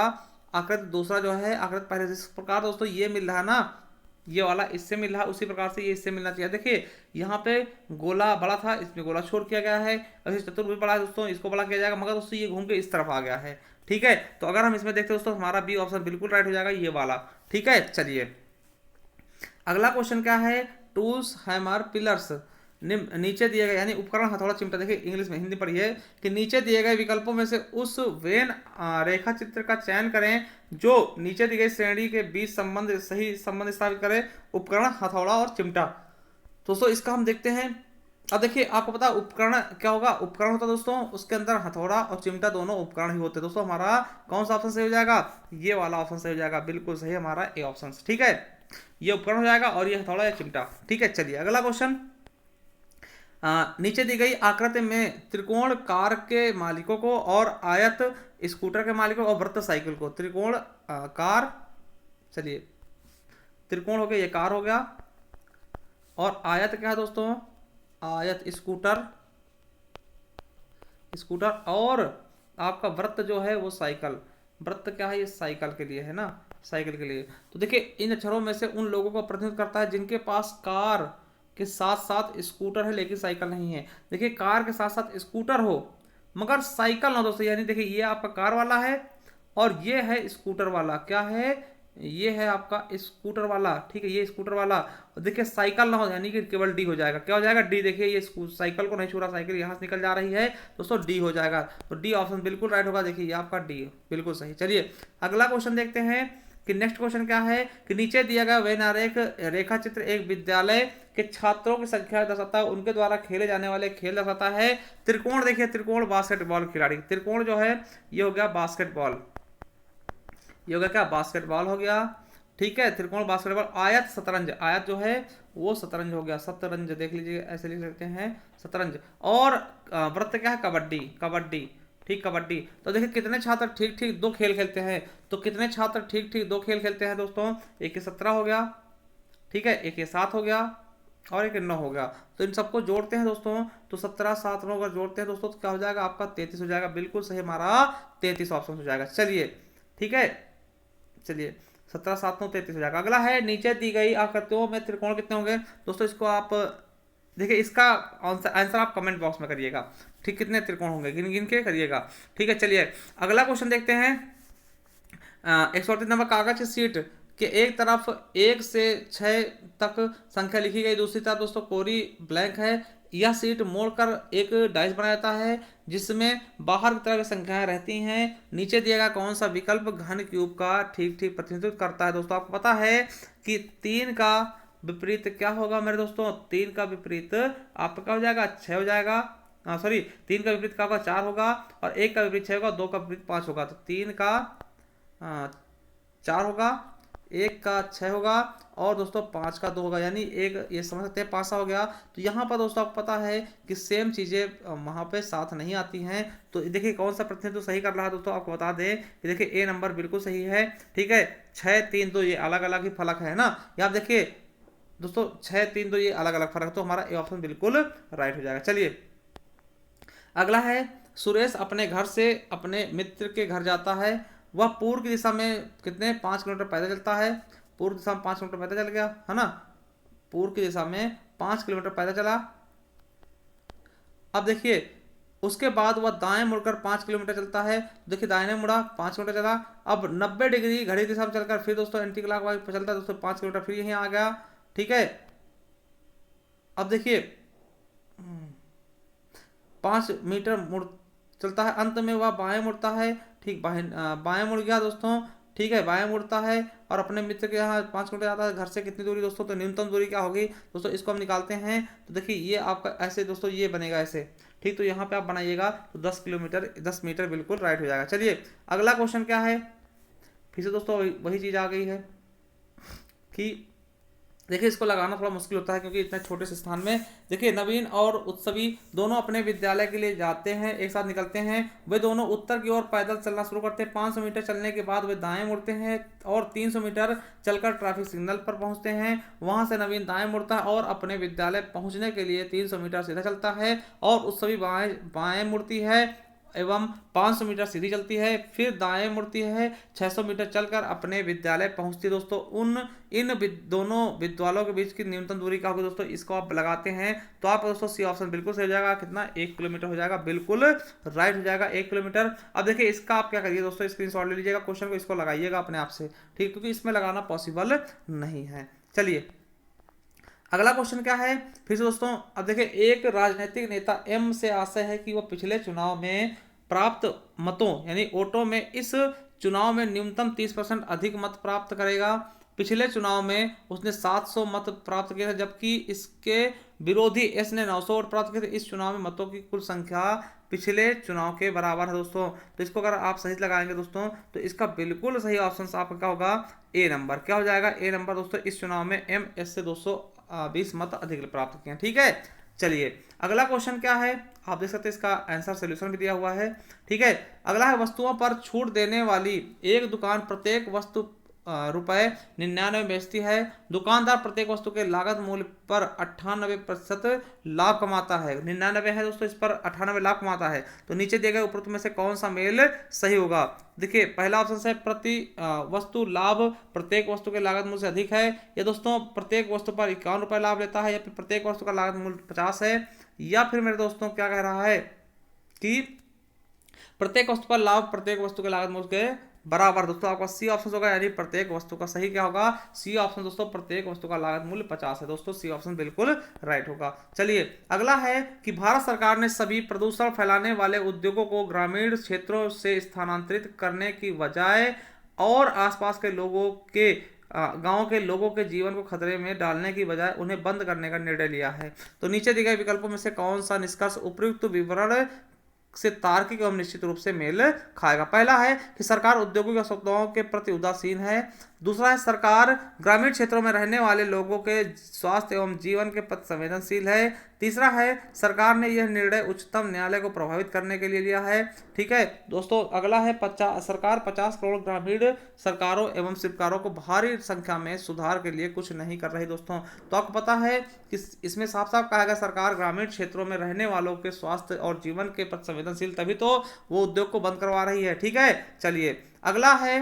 आकृति, दूसरा जो है आकृति पहले से जिस प्रकार दोस्तों ये मिल रहा है ना, ये वाला इससे मिल रहा है, उसी प्रकार से ये इससे मिलना चाहिए। देखिए यहाँ पे गोला बड़ा था, इसमें गोला छोड़ किया गया है, अभी चतुर्भुज बड़ा है दोस्तों, इसको बड़ा किया जाएगा, मगर दोस्तों ये घूम के इस तरफ आ गया है। ठीक है, तो अगर हम इसमें देखते हैं दोस्तों हमारा बी ऑप्शन बिल्कुल राइट हो जाएगा, ये वाला। ठीक है, चलिए अगला क्वेश्चन क्या है, टूल्स हैमर पिलर्स नीचे दिए गए यानी उपकरण हथौड़ा चिमटा, देखिए इंग्लिश में, हिंदी पढ़िए कि नीचे दिए गए विकल्पों में से उस वेन रेखा चित्र का चयन करें जो नीचे दी गई श्रेणी के बीच संबंध सही संबंध स्थापित करे, उपकरण हथौड़ा और चिमटा। दोस्तों इसका हम देखते हैं। अब देखिए आपको पता है उपकरण क्या होगा, उपकरण होता है दोस्तों, उसके अंदर हथौड़ा और चिमटा दोनों उपकरण ही होते हैं। दोस्तों हमारा कौन सा ऑप्शन सही हो जाएगा, ये वाला ऑप्शन सही हो जाएगा, बिल्कुल सही हमारा ए ऑप्शन। ठीक है, ये उपकरण हो जाएगा और ये हथौड़ा या चिमटा। ठीक है, चलिए अगला क्वेश्चन, नीचे दी गई आकृति में त्रिकोण कार के मालिकों को और आयत स्कूटर के मालिकों और वृत्त साइकिल को, त्रिकोण कार, चलिए त्रिकोण हो गया, ये कार हो गया, और आयत क्या है दोस्तों, आयत स्कूटर, स्कूटर, और आपका वृत्त जो है वो साइकिल, वृत्त क्या है, ये साइकिल के लिए है ना, साइकिल के लिए। तो देखिए इन अक्षरों में से उन लोगों को प्रतिनिधित्व करता है जिनके पास कार के साथ साथ स्कूटर है लेकिन साइकिल नहीं है। देखिए कार के साथ साथ स्कूटर हो मगर साइकिल ना दोस्तों, यानी देखिए ये आपका कार वाला है और ये है स्कूटर वाला, क्या है, ये है आपका स्कूटर वाला। ठीक है, ये स्कूटर वाला, और देखिए साइकिल ना हो यानी कि केवल डी हो जाएगा, क्या हो जाएगा, डी। देखिए ये साइकिल को नहीं छू रहा, साइकिल यहाँ से निकल जा रही है दोस्तों, डी हो जाएगा, तो डी ऑप्शन बिल्कुल राइट होगा। देखिए ये आपका डी बिल्कुल सही। चलिए अगला क्वेश्चन देखते हैं कि नेक्स्ट क्वेश्चन क्या है कि नीचे दिया गया वेन आरेख रेखा चित्र एक विद्यालय के छात्रों की संख्या दर्शाता है, उनके द्वारा खेले जाने वाले खेल दर्शाता है। त्रिकोण देखिए, त्रिकोण बास्केटबॉल खिलाड़ी, त्रिकोण जो है ये हो गया बास्केटबॉल, ये हो गया क्या, बास्केटबॉल हो गया। ठीक है, त्रिकोण बास्केटबॉल, आयत शतरंज, आयत जो है वो शतरंज हो गया, शतरंज देख लीजिए, ऐसे लिख सकते हैं शतरंज। और वृत्त क्या है, कबड्डी, कबड्डी। ठीक, कबड्डी। तो देखिए कितने छात्र ठीक ठीक 2 खेल खेलते हैं, तो कितने छात्र ठीक ठीक 2 खेल खेलते हैं दोस्तों, एक के 17 हो गया, ठीक है, एक के 7 हो गया और एक 9 हो गया। तो इन सबको जोड़ते हैं दोस्तों, तो 17 7 9 अगर जोड़ते हैं दोस्तों तो क्या हो जाएगा आपका 33 हो जाएगा, बिल्कुल सही हमारा 33 ऑप्शन हो जाएगा। चलिए ठीक है, चलिए 17 7 9 33 हो जाएगा। अगला है नीचे दी गई आकृतियों में त्रिकोण कितने होंगे दोस्तों, इसको आप देखिए, इसका आंसर आप कमेंट बॉक्स में करिएगा। ठीक, कितने त्रिकोण होंगे गिन गिन के करिएगा। ठीक है, चलिए अगला क्वेश्चन देखते हैं। 138 नंबर कागज की सीट के एक तरफ 1 से 6 तक संख्या लिखी गई, दूसरी तरफ दोस्तों कोरी ब्लैंक है। यह सीट मोड़कर एक डाइस बनाया जाता है जिसमें बाहर की तरफ संख्याएं रहती हैं। नीचे दिया गया कौन सा विकल्प घन क्यूब का ठीक ठीक प्रतिनिधित्व करता है। दोस्तों आपको पता है कि 3 का विपरीत क्या होगा मेरे दोस्तों, 3 का विपरीत आपका क्या हो जाएगा, 6 हो जाएगा, सॉरी 3 का विपरीत क्या होगा, 4 होगा, और 1 का विपरीत 6 होगा, 2 का विपरीत 5 होगा। तो 3 का 4 होगा, 1 का 6 होगा, और दोस्तों 5 का 2 होगा, यानी एक ये समझ सकते हैं 5 हो गया। तो यहाँ पर दोस्तों आपको पता है कि सेम चीज़ें वहाँ पे साथ नहीं आती हैं। तो देखिए कौन सा प्रतिनिधित्व सही कर रहा है दोस्तों, आपको बता दें कि देखिए ए नंबर बिल्कुल सही है। ठीक है, 6 3 2 ये अलग अलग ही फलक है ना, यहाँ देखिए दोस्तों 6 3 2 ये अलग अलग फर्क, तो हमारा ए ऑप्शन बिल्कुल राइट हो जाएगा। चलिए अगला है, सुरेश अपने घर से अपने मित्र के घर जाता है, वह पूर्व की दिशा में कितने 5 किलोमीटर पैदल चलता है, पूर्व दिशा में 5 किलोमीटर पैदल चल गया है ना, पूर्व की दिशा में 5 किलोमीटर पैदल चला। अब देखिए उसके बाद वह दाएं मुड़कर 5 किलोमीटर चलता है, देखिए दाएं मुड़ा 5 किलोमीटर चला। अब 90 डिग्री घड़ी की दिशा में चलकर फिर दोस्तों एंटी क्लॉकवाइज चलता है दोस्तों 5 किलोमीटर, फिर यहीं आ गया। ठीक है, अब देखिए 5 मीटर मुड़ चलता है, अंत में वह बाएं मुड़ता है। ठीक, बाएं मुड़ गया दोस्तों। ठीक है, बाएं मुड़ता है और अपने मित्र के यहाँ 5 किलोमीटर जाता है, घर से कितनी दूरी दोस्तों, तो न्यूनतम दूरी क्या होगी दोस्तों, इसको हम निकालते हैं। तो देखिए ये आपका ऐसे दोस्तों ये बनेगा ऐसे, ठीक। तो यहाँ पे आप बनाइएगा तो 10 किलोमीटर 10 मीटर बिल्कुल राइट हो जाएगा। चलिए अगला क्वेश्चन क्या है, फिर से दोस्तों वही चीज़ आ गई है कि देखिए इसको लगाना थोड़ा मुश्किल होता है क्योंकि इतने छोटे से स्थान में। देखिए नवीन और उत्सवी दोनों अपने विद्यालय के लिए जाते हैं, एक साथ निकलते हैं। वे दोनों उत्तर की ओर पैदल चलना शुरू करते हैं। 500 मीटर चलने के बाद वे दाएं मुड़ते हैं और 300 मीटर चलकर ट्रैफिक सिग्नल पर पहुंचते हैं। वहां से नवीन दाएं मुड़ता है और अपने विद्यालय पहुंचने के लिए 300 मीटर सीधा चलता है और उत्सवी बाएं बाएं मुड़ती है एवं 500 मीटर सीधी चलती है, फिर दाएं मुड़ती है, 600 मीटर चलकर अपने विद्यालय पहुंचती है। दोस्तों दोनों विद्यालयों के बीच की न्यूनतम दूरी क्या होगी दोस्तों, इसको आप लगाते हैं तो आप दोस्तों सी ऑप्शन बिल्कुल सही हो जाएगा। कितना, 1 किलोमीटर हो जाएगा, बिल्कुल राइट हो जाएगा 1 किलोमीटर। अब देखिए इसका आप क्या करिए दोस्तों, स्क्रीनशॉट ले लीजिएगा क्वेश्चन को, इसको लगाइएगा अपने आप से, ठीक, क्योंकि इसमें लगाना पॉसिबल नहीं है। चलिए अगला क्वेश्चन क्या है फिर से दोस्तों। अब देखिए एक राजनीतिक नेता एम से आशा है कि वह पिछले चुनाव में प्राप्त मतों यानी वोटों में इस चुनाव में न्यूनतम 30% अधिक मत प्राप्त करेगा। पिछले चुनाव में उसने 700 मत प्राप्त किए थे, जबकि इसके विरोधी एस ने 900 वोट प्राप्त किए थे। इस चुनाव में मतों की कुल संख्या पिछले चुनाव के बराबर है दोस्तों। तो इसको अगर आप सही लगाएंगे दोस्तों तो इसका बिल्कुल सही ऑप्शन आपका क्या होगा, ए नंबर। क्या हो जाएगा, ए नंबर दोस्तों। इस चुनाव में एम एस से 220 मत अधिक प्राप्त किए हैं, ठीक है। चलिए अगला क्वेश्चन क्या है, आप देख सकते हैं इसका आंसर सोल्यूशन भी दिया हुआ है, ठीक है। अगला है वस्तुओं पर छूट देने वाली एक दुकान प्रत्येक वस्तु ₹99 बेचती है। दुकानदार प्रत्येक वस्तु के लागत मूल्य पर 98% लाभ कमाता है। 99 है दोस्तों, इस पर 98 लाभ कमाता है। तो नीचे दिए गए उपरोक्त में से कौन सा मेल सही होगा। देखिए पहला ऑप्शन है प्रति वस्तु लाभ प्रत्येक वस्तु के लागत मूल्य से अधिक है, या दोस्तों प्रत्येक वस्तु पर ₹51 लाभ लेता है, या फिर प्रत्येक वस्तु का लागत मूल्य 50 है, या फिर मेरे दोस्तों क्या कह रहा है कि प्रत्येक वस्तु पर लाभ प्रत्येक वस्तु के लागत मूल्य के बराबर। दोस्तों आपका सी ऑप्शन होगा, यानी प्रत्येक वस्तु का सही क्या होगा, सी ऑप्शन दोस्तों। प्रत्येक वस्तु का लागत मूल्य 50 है दोस्तों, सी ऑप्शन बिल्कुल राइट होगा। चलिए अगला है कि भारत सरकार ने सभी प्रदूषण फैलाने वाले उद्योगों को ग्रामीण क्षेत्रों से स्थानांतरित करने की बजाय और आसपास के लोगों के गांव के लोगों के जीवन को खतरे में डालने की बजाय उन्हें बंद करने का निर्णय लिया है। तो नीचे दिए गए विकल्पों में से कौन सा निष्कर्ष उपयुक्त विवरण से तार्किक एवं निश्चित रूप से मेल खाएगा। पहला है कि सरकार औद्योगिक आवश्यकताओं के प्रति उदासीन है। दूसरा है सरकार ग्रामीण क्षेत्रों में रहने वाले लोगों के स्वास्थ्य एवं जीवन के प्रति संवेदनशील है। तीसरा है सरकार ने यह निर्णय उच्चतम न्यायालय को प्रभावित करने के लिए लिया है, ठीक है दोस्तों। अगला है सरकार 50 करोड़ ग्रामीण सरकारों एवं शिल्पकारों को भारी संख्या में सुधार के लिए कुछ नहीं कर रही दोस्तों। तो आपको पता है कि इसमें साफ साफ कहा गया सरकार ग्रामीण क्षेत्रों में रहने वालों के स्वास्थ्य और जीवन के प्रति संवेदनशील, तभी तो वो उद्योग को बंद करवा रही है, ठीक है। चलिए अगला है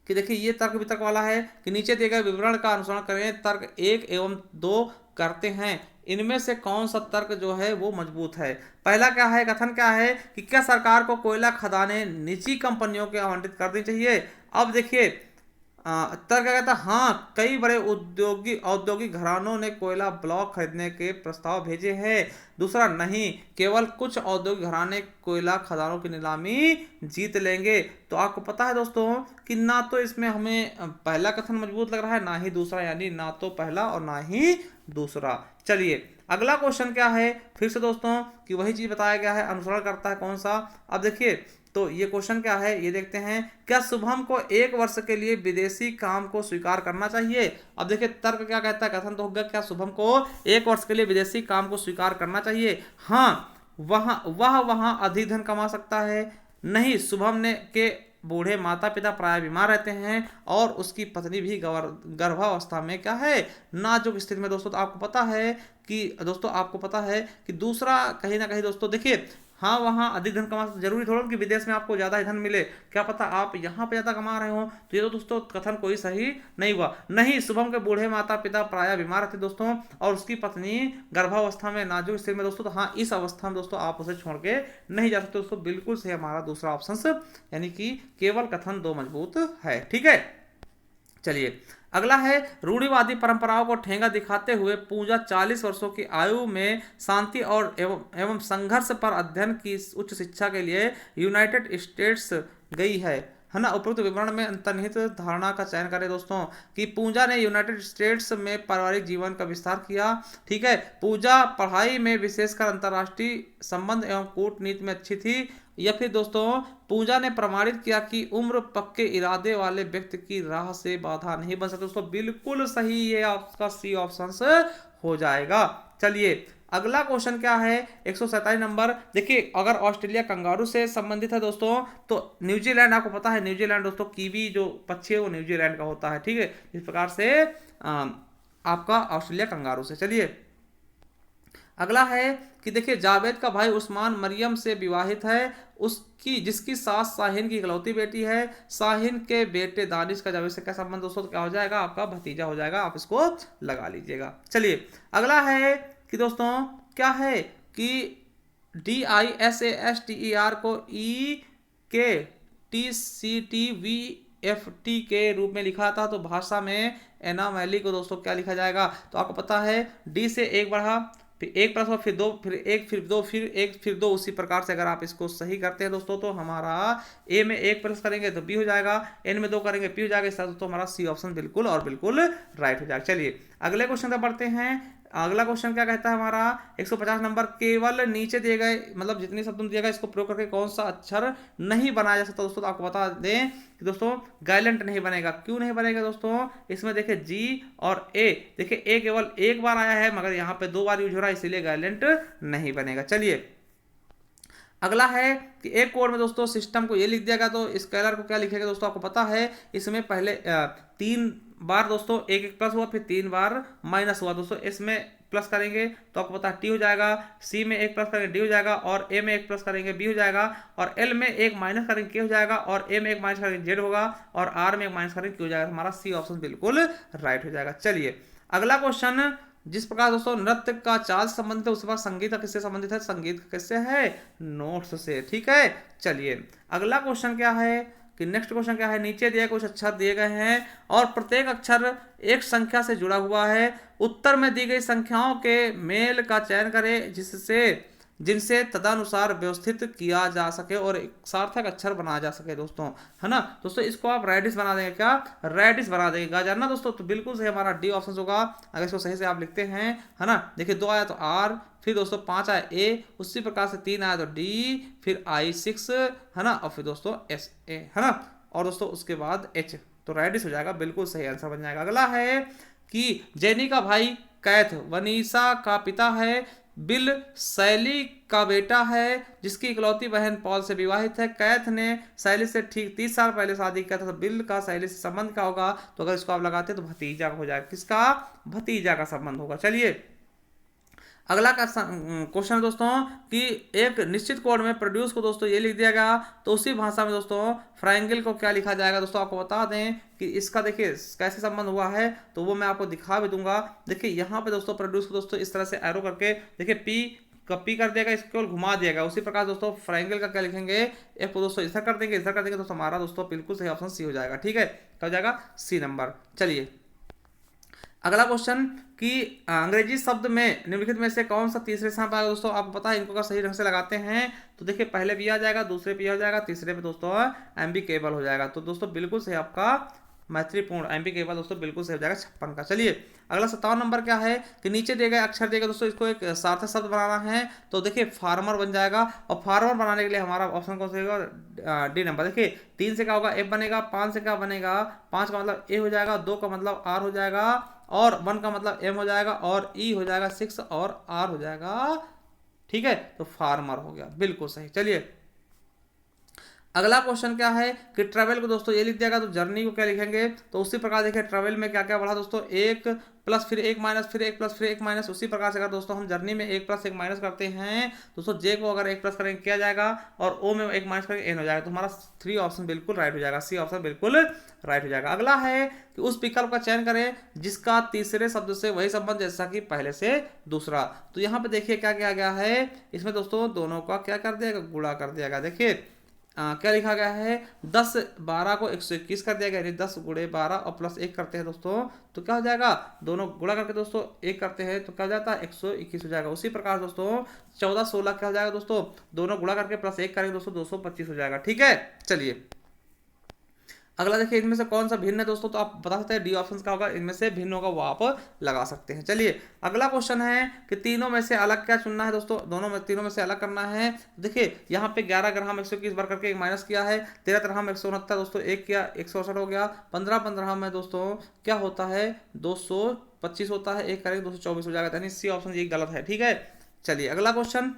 कि देखिए ये तर्क वितर्क वाला है कि नीचे दिए गए विवरण का अनुसरण करें, तर्क 1 एवं 2 करते हैं, इनमें से कौन सा तर्क जो है वो मजबूत है। पहला क्या है, कथन क्या है कि क्या सरकार को कोयला खदानें निजी कंपनियों को आवंटित कर दी चाहिए। अब देखिए तर्क क्या कहता है, हाँ कई बड़े औद्योगिक घरानों ने कोयला ब्लॉक खरीदने के प्रस्ताव भेजे हैं। दूसरा, नहीं केवल कुछ औद्योगिक घराने कोयला खदानों की नीलामी जीत लेंगे। तो आपको पता है दोस्तों कि ना तो इसमें हमें पहला कथन मजबूत लग रहा है, ना ही दूसरा, यानी ना तो पहला और ना ही दूसरा। चलिए अगला क्वेश्चन क्या है फिर से दोस्तों कि वही चीज बताया गया है, अनुसरण करता है कौन सा। अब देखिए तो ये क्वेश्चन क्या है ये देखते हैं, क्या शुभम को 1 वर्ष के लिए विदेशी काम को स्वीकार करना चाहिए। अब देखिए तर्क क्या कहता है, कथन तो होगा क्या शुभम को 1 वर्ष के लिए विदेशी काम को स्वीकार करना चाहिए। हाँ वह अधिक धन कमा सकता है। नहीं, शुभम ने के बूढ़े माता पिता प्राय बीमार रहते हैं और उसकी पत्नी भी गर्भावस्था में क्या है, नाजुक स्थिति में दोस्तों। तो आपको पता है कि दूसरा कहीं ना कहीं दोस्तों देखिए, हाँ वहाँ अधिक धन कमा, जरूरी थोड़ा कि विदेश में आपको ज्यादा धन मिले, क्या पता आप यहाँ पे ज्यादा कमा रहे हो। तो ये तो दोस्तों कथन कोई सही नहीं हुआ। नहीं, शुभम के बूढ़े माता पिता प्राय बीमार थे दोस्तों और उसकी पत्नी गर्भावस्था में नाजुक स्थिति में दोस्तों। तो हाँ इस अवस्था में दोस्तों आप उसे छोड़ के नहीं जा सकते दोस्तों, बिल्कुल सही हमारा दूसरा ऑप्शन, यानी कि केवल कथन 2 मजबूत है, ठीक है। चलिए अगला है, रूढ़िवादी परंपराओं को ठेंगा दिखाते हुए पूजा 40 वर्षों की आयु में शांति और एवं संघर्ष पर अध्ययन की उच्च शिक्षा के लिए यूनाइटेड स्टेट्स गई है। है ना। उपरोक्त विवरण में अंतर्निहित धारणा का चयन करें दोस्तों। कि पूजा ने यूनाइटेड स्टेट्स में पारिवारिक जीवन का विस्तार किया। ठीक है, पूजा पढ़ाई में विशेषकर अंतर्राष्ट्रीय संबंध एवं कूटनीति में अच्छी थी। या फिर दोस्तों पूजा ने प्रमाणित किया कि उम्र पक्के इरादे वाले व्यक्ति की राह से बाधा नहीं बन सकती। दोस्तों बिल्कुल सही, ये आपका सी ऑप्शन हो जाएगा। चलिए अगला क्वेश्चन क्या है, 147 नंबर। देखिए अगर ऑस्ट्रेलिया कंगारू से संबंधित है दोस्तों, तो न्यूजीलैंड आपको पता है, न्यूजीलैंड दोस्तों कीवी जो पक्षी है वो न्यूजीलैंड का होता है। ठीक है, इस प्रकार से आपका ऑस्ट्रेलिया कंगारू से। चलिए अगला है कि देखिए जावेद का भाई उस्मान मरियम से विवाहित है, उसकी जिसकी सास शाहीन की इकलौती बेटी है। शाहीन के बेटे दानिश का जावेद से क्या संबंध दोस्तों, तो क्या हो जाएगा, आपका भतीजा हो जाएगा। आप इसको लगा लीजिएगा। चलिए अगला है कि दोस्तों क्या है कि DISASTER को EKTCTVFT के रूप में लिखा था, तो भाषा में एनामैली को दोस्तों क्या लिखा जाएगा, तो आपको पता है डी से एक बढ़ा, फिर एक प्लस हुआ, फिर दो, फिर एक, फिर दो, फिर एक, फिर दो। उसी प्रकार से अगर आप इसको सही करते हैं दोस्तों, तो हमारा ए में एक प्लस करेंगे तो बी हो जाएगा, एन में दो करेंगे पी हो जाएगा। इस दोस्तों हमारा सी ऑप्शन बिल्कुल और बिल्कुल राइट हो जाएगा। चलिए अगले क्वेश्चन पर बढ़ते हैं। अगला क्वेश्चन क्या कहता है हमारा 150 नंबर, केवल नीचे दिए गए मतलब जितनी शब्द दिया गया इसको प्रयोग करके कौन सा अक्षर नहीं बनाया जा सकता दोस्तों। तो आपको बता दें कि दोस्तों गायलेंट नहीं बनेगा। क्यों नहीं बनेगा दोस्तों, इसमें देखिए जी और ए, देखिए ए केवल एक बार आया है मगर यहाँ पे दो बार यूज हो रहा है, इसीलिए गायलेंट नहीं बनेगा। चलिए अगला है कि एक कोड में दोस्तों सिस्टम को ये लिख दिया गया, तो स्केलर को क्या लिखेगा दोस्तों, आपको पता है इसमें पहले 3 बार दोस्तों एक एक प्लस हुआ, फिर 3 बार माइनस हुआ दोस्तों। इसमें प्लस करेंगे तो आपको पता है टी हो जाएगा, सी में एक प्लस करेंगे डी हो जाएगा, और ए में एक प्लस करेंगे बी हो जाएगा, और एल में एक माइनस करेंगे के हो जाएगा, और ए में एक माइनस करेंगे जेड होगा, और आर में एक माइनस करेंगे क्यू हो जाएगा। हमारा सी ऑप्शन बिल्कुल राइट हो जाएगा। चलिए अगला क्वेश्चन, जिस प्रकार दोस्तों नृत्य का चाल संबंधित है, उसके बाद संगीत का किससे संबंधित है, संगीत किससे है, नोट्स से। ठीक है, चलिए अगला क्वेश्चन क्या है कि नेक्स्ट क्वेश्चन क्या है, नीचे दिए कुछ अक्षर दिए गए हैं और प्रत्येक अक्षर एक संख्या से जुड़ा हुआ है। उत्तर में दी गई संख्याओं के मेल का चयन करें जिनसे तदनुसार व्यवस्थित किया जा सके और एक सार्थक अक्षर बनाया जा सके दोस्तों, है ना। दोस्तों इसको आप रेडिस बना देंगे, क्या रेडिस बना देंगे, गाजर ना दोस्तों। तो बिल्कुल सही हमारा डी ऑप्शन होगा अगर इसको सही से आप लिखते हैं, है ना। देखिए 2 आया तो आर, फिर दोस्तों 5 आया ए, उसी प्रकार से 3 आया तो डी, फिर I6, है ना, और फिर दोस्तों SA, है ना, और दोस्तों उसके बाद H, तो रेडिस हो जाएगा, बिल्कुल सही आंसर बन जाएगा। अगला है कि जेनी का भाई कैथ वनीसा का पिता है, बिल सैली का बेटा है जिसकी इकलौती बहन पॉल से विवाहित है। कैथ ने सैली से ठीक 30 साल पहले शादी किया था, तो बिल का सैली से संबंध क्या होगा, तो अगर इसको आप लगाते तो भतीजा हो जाएगा। किसका, भतीजा का संबंध होगा। चलिए अगला का क्वेश्चन दोस्तों कि एक निश्चित कोड में प्रोड्यूस को दोस्तों ये लिख दिया गया, तो उसी भाषा में दोस्तों फ्राइंगल को क्या लिखा जाएगा दोस्तों। आपको बता दें कि इसका देखिए कैसे संबंध हुआ है, तो वो मैं आपको दिखा भी दूंगा। देखिए यहाँ पे दोस्तों प्रोड्यूस को दोस्तों इस तरह से एरो करके देखिए पी कॉपी कर देगा, इसको केवल घुमा दिएगा। उसी प्रकार दोस्तों फ्राइंगल का क्या लिखेंगे, एफ को दोस्तों इधर कर देंगे, इधर कर देंगे, दोस्तों हमारा दोस्तों बिल्कुल सही ऑप्शन सी हो जाएगा। ठीक है, क्या हो जाएगा, सी नंबर। चलिए अगला क्वेश्चन कि अंग्रेजी शब्द में निम्नलिखित में से कौन सा तीसरे स्थान पर आएगा दोस्तों। आपको पता है इनको अगर सही ढंग से लगाते हैं तो देखिए पहले भी आ जाएगा, दूसरे पे आ जाएगा, तीसरे पे दोस्तों एम्बिकेबल हो जाएगा। तो दोस्तों बिल्कुल सही आपका मैत्रीपूर्ण एम्बिकेबल दोस्तों बिल्कुल सही हो जाएगा 56 का। चलिए अगला 57 नंबर क्या है कि नीचे दिए गए अक्षर दिए गए दोस्तों, इसको एक सार्थक शब्द बनाना है, तो देखिए फार्मर बन जाएगा। और फार्मर बनाने के लिए हमारा ऑप्शन कौन सा होगा, डी नंबर। देखिए 3 से क्या होगा, एफ बनेगा, 5 से क्या बनेगा, 5 का मतलब ए हो जाएगा, 2 का मतलब आर हो जाएगा, और 1 का मतलब एम हो जाएगा, और ई हो जाएगा 6, और आर हो जाएगा। ठीक है, तो फार्मर हो गया, बिल्कुल सही। चलिए अगला क्वेश्चन क्या है कि ट्रेवल को दोस्तों ये लिख दिया, तो जर्नी को क्या लिखेंगे, तो उसी प्रकार देखिए ट्रेवल में क्या क्या बढ़ा दोस्तों, 1 प्लस फिर 1 माइनस फिर 1 प्लस फिर 1 माइनस। उसी प्रकार से अगर दोस्तों हम जर्नी में 1 प्लस 1 माइनस करते हैं दोस्तों, जे को अगर 1 प्लस करेंगे किया जाएगा, और ओ में 1 माइनस करेंगे एन हो जाएगा। तो हमारा 3 ऑप्शन बिल्कुल राइट हो जाएगा, सी ऑप्शन बिल्कुल राइट हो जाएगा। अगला है कि उस विकल्प का चयन करें जिसका तीसरे शब्द से वही संबंध जैसा कि पहले से दूसरा। तो यहाँ पे देखिए क्या किया गया है, इसमें दोस्तों दोनों का क्या कर दिया, गुणा कर दिया गया। देखिए क्या लिखा गया है, 10 12 को 121 कर दिया गया, यानी 10 गुणे 12 और प्लस 1 करते हैं दोस्तों, तो क्या हो जाएगा, दोनों गुणा करके दोस्तों 1 करते हैं तो क्या हो जाता है 121 हो जाएगा। उसी प्रकार दोस्तों 14 16 क्या हो जाएगा दोस्तों, दोनों गुणा करके प्लस 1 करेंगे दोस्तों 225 हो जाएगा। ठीक है, चलिए अगला देखिए इनमें से कौन सा भिन्न है दोस्तों, तो आप बता सकते हैं डी ऑप्शन का होगा, इनमें से भिन्न होगा वो आप लगा सकते हैं। चलिए अगला क्वेश्चन है कि तीनों में से अलग क्या चुनना है दोस्तों, तीनों में से अलग करना है। देखिए यहाँ पे 11 ग्राम 121 बार करके एक माइनस किया है, 13 ग्राम 169 दोस्तों एक किया, 168 हो गया, 15 में दोस्तों क्या होता है 225 होता है, एक करेंगे 224 हो जाएगा, यानी सी ऑप्शन ये गलत है। ठीक है, चलिए अगला क्वेश्चन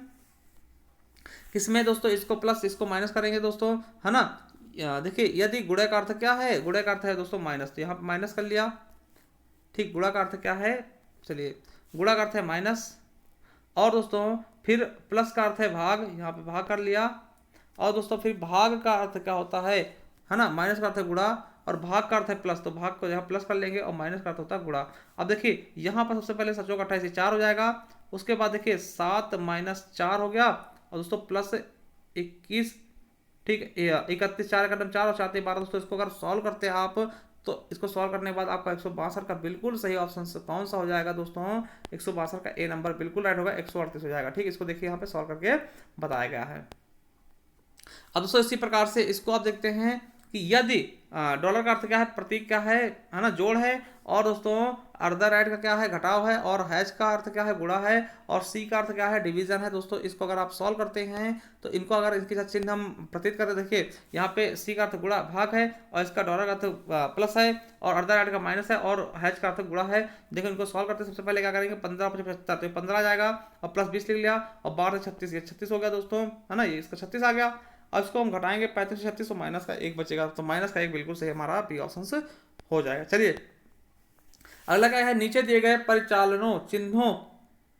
किसमें दोस्तों, इसको प्लस इसको माइनस करेंगे दोस्तों, है ना। देखिए यदि गुणा का अर्थ क्या है, गुणा का अर्थ है दोस्तों माइनस, तो यहाँ पे माइनस कर लिया। ठीक, गुणा का अर्थ क्या है, चलिए गुणा का अर्थ है माइनस, और दोस्तों फिर प्लस का अर्थ है भाग, यहाँ पे भाग कर लिया, और दोस्तों फिर भाग का अर्थ क्या होता है ना, माइनस का अर्थ है गुणा, और भाग का अर्थ है प्लस, तो भाग को यहाँ प्लस कर लेंगे, और माइनस का अर्थ होता है गुणा। अब देखिए यहाँ पर सबसे पहले 7 28 4 हो जाएगा, उसके बाद देखिए 7 माइनस 4 हो गया, और दोस्तों प्लस 21, ठीक है 31, 4 का 4 और 4 12 दोस्तों। इसको अगर सॉल्व करते हैं आप, तो इसको सॉल्व करने के बाद आपका 162 का बिल्कुल सही ऑप्शन कौन सा हो जाएगा दोस्तों, 162 का ए नंबर बिल्कुल राइट होगा, 138 हो जाएगा। ठीक, इसको देखिए यहाँ पे सॉल्व करके बताया गया है। अब दोस्तों इसी प्रकार से इसको आप देखते हैं कि यदि डॉलर का अर्थ क्या है, प्रतीक क्या है ना, जोड़ है, और दोस्तों अर्धा राइट का क्या है, घटाव है, और हैच का अर्थ क्या है, गुणा है, और सी का अर्थ क्या है, डिवीजन है दोस्तों। इसको अगर आप सॉल्व करते हैं तो इनको अगर इनके साथ चिन्ह हम प्रतीत करें, देखिए यहाँ पे सी का अर्थ गुणा भाग है, और इसका डॉलर का अर्थ प्लस है, और अर्धा राइट का माइनस है, और हैच का अर्थ गुणा है। देखो इनको सॉल्व करते सबसे पहले क्या करेंगे, 15 75 तो 15 आ जाएगा, और प्लस 20 लिख लिया, और 12 से 36 ये 36 हो गया दोस्तों, है ना, ये इसका 36 आ गया। अब इसको हम घटाएंगे 35 से 36, तो माइनस का एक बचेगा, तो माइनस का एक बिल्कुल सही हमारा बी ऑप्शन हो जाएगा। चलिए अगला क्या है, नीचे दिए गए परिचालनों, चिन्हों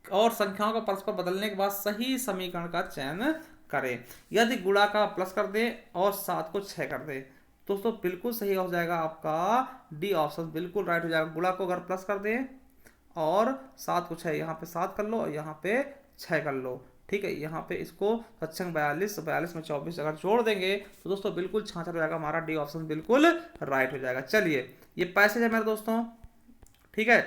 और संख्याओं को परस्पर बदलने के बाद सही समीकरण का चयन करें। यदि गुणा का प्लस कर दे और 7 को 6 कर दे, दोस्तों बिल्कुल सही हो जाएगा आपका डी ऑप्शन, बिल्कुल राइट हो जाएगा। गुणा को अगर प्लस कर दे और 7 को 6, यहाँ पे 7 कर लो और यहाँ पे 6 कर लो। ठीक है, यहाँ पे इसको सत्संग 42 42 में 24 अगर जोड़ देंगे तो दोस्तों बिल्कुल 66 हो जाएगा, हमारा डी ऑप्शन बिल्कुल राइट हो जाएगा। चलिए ये पैसेज है मेरे दोस्तों, ठीक है।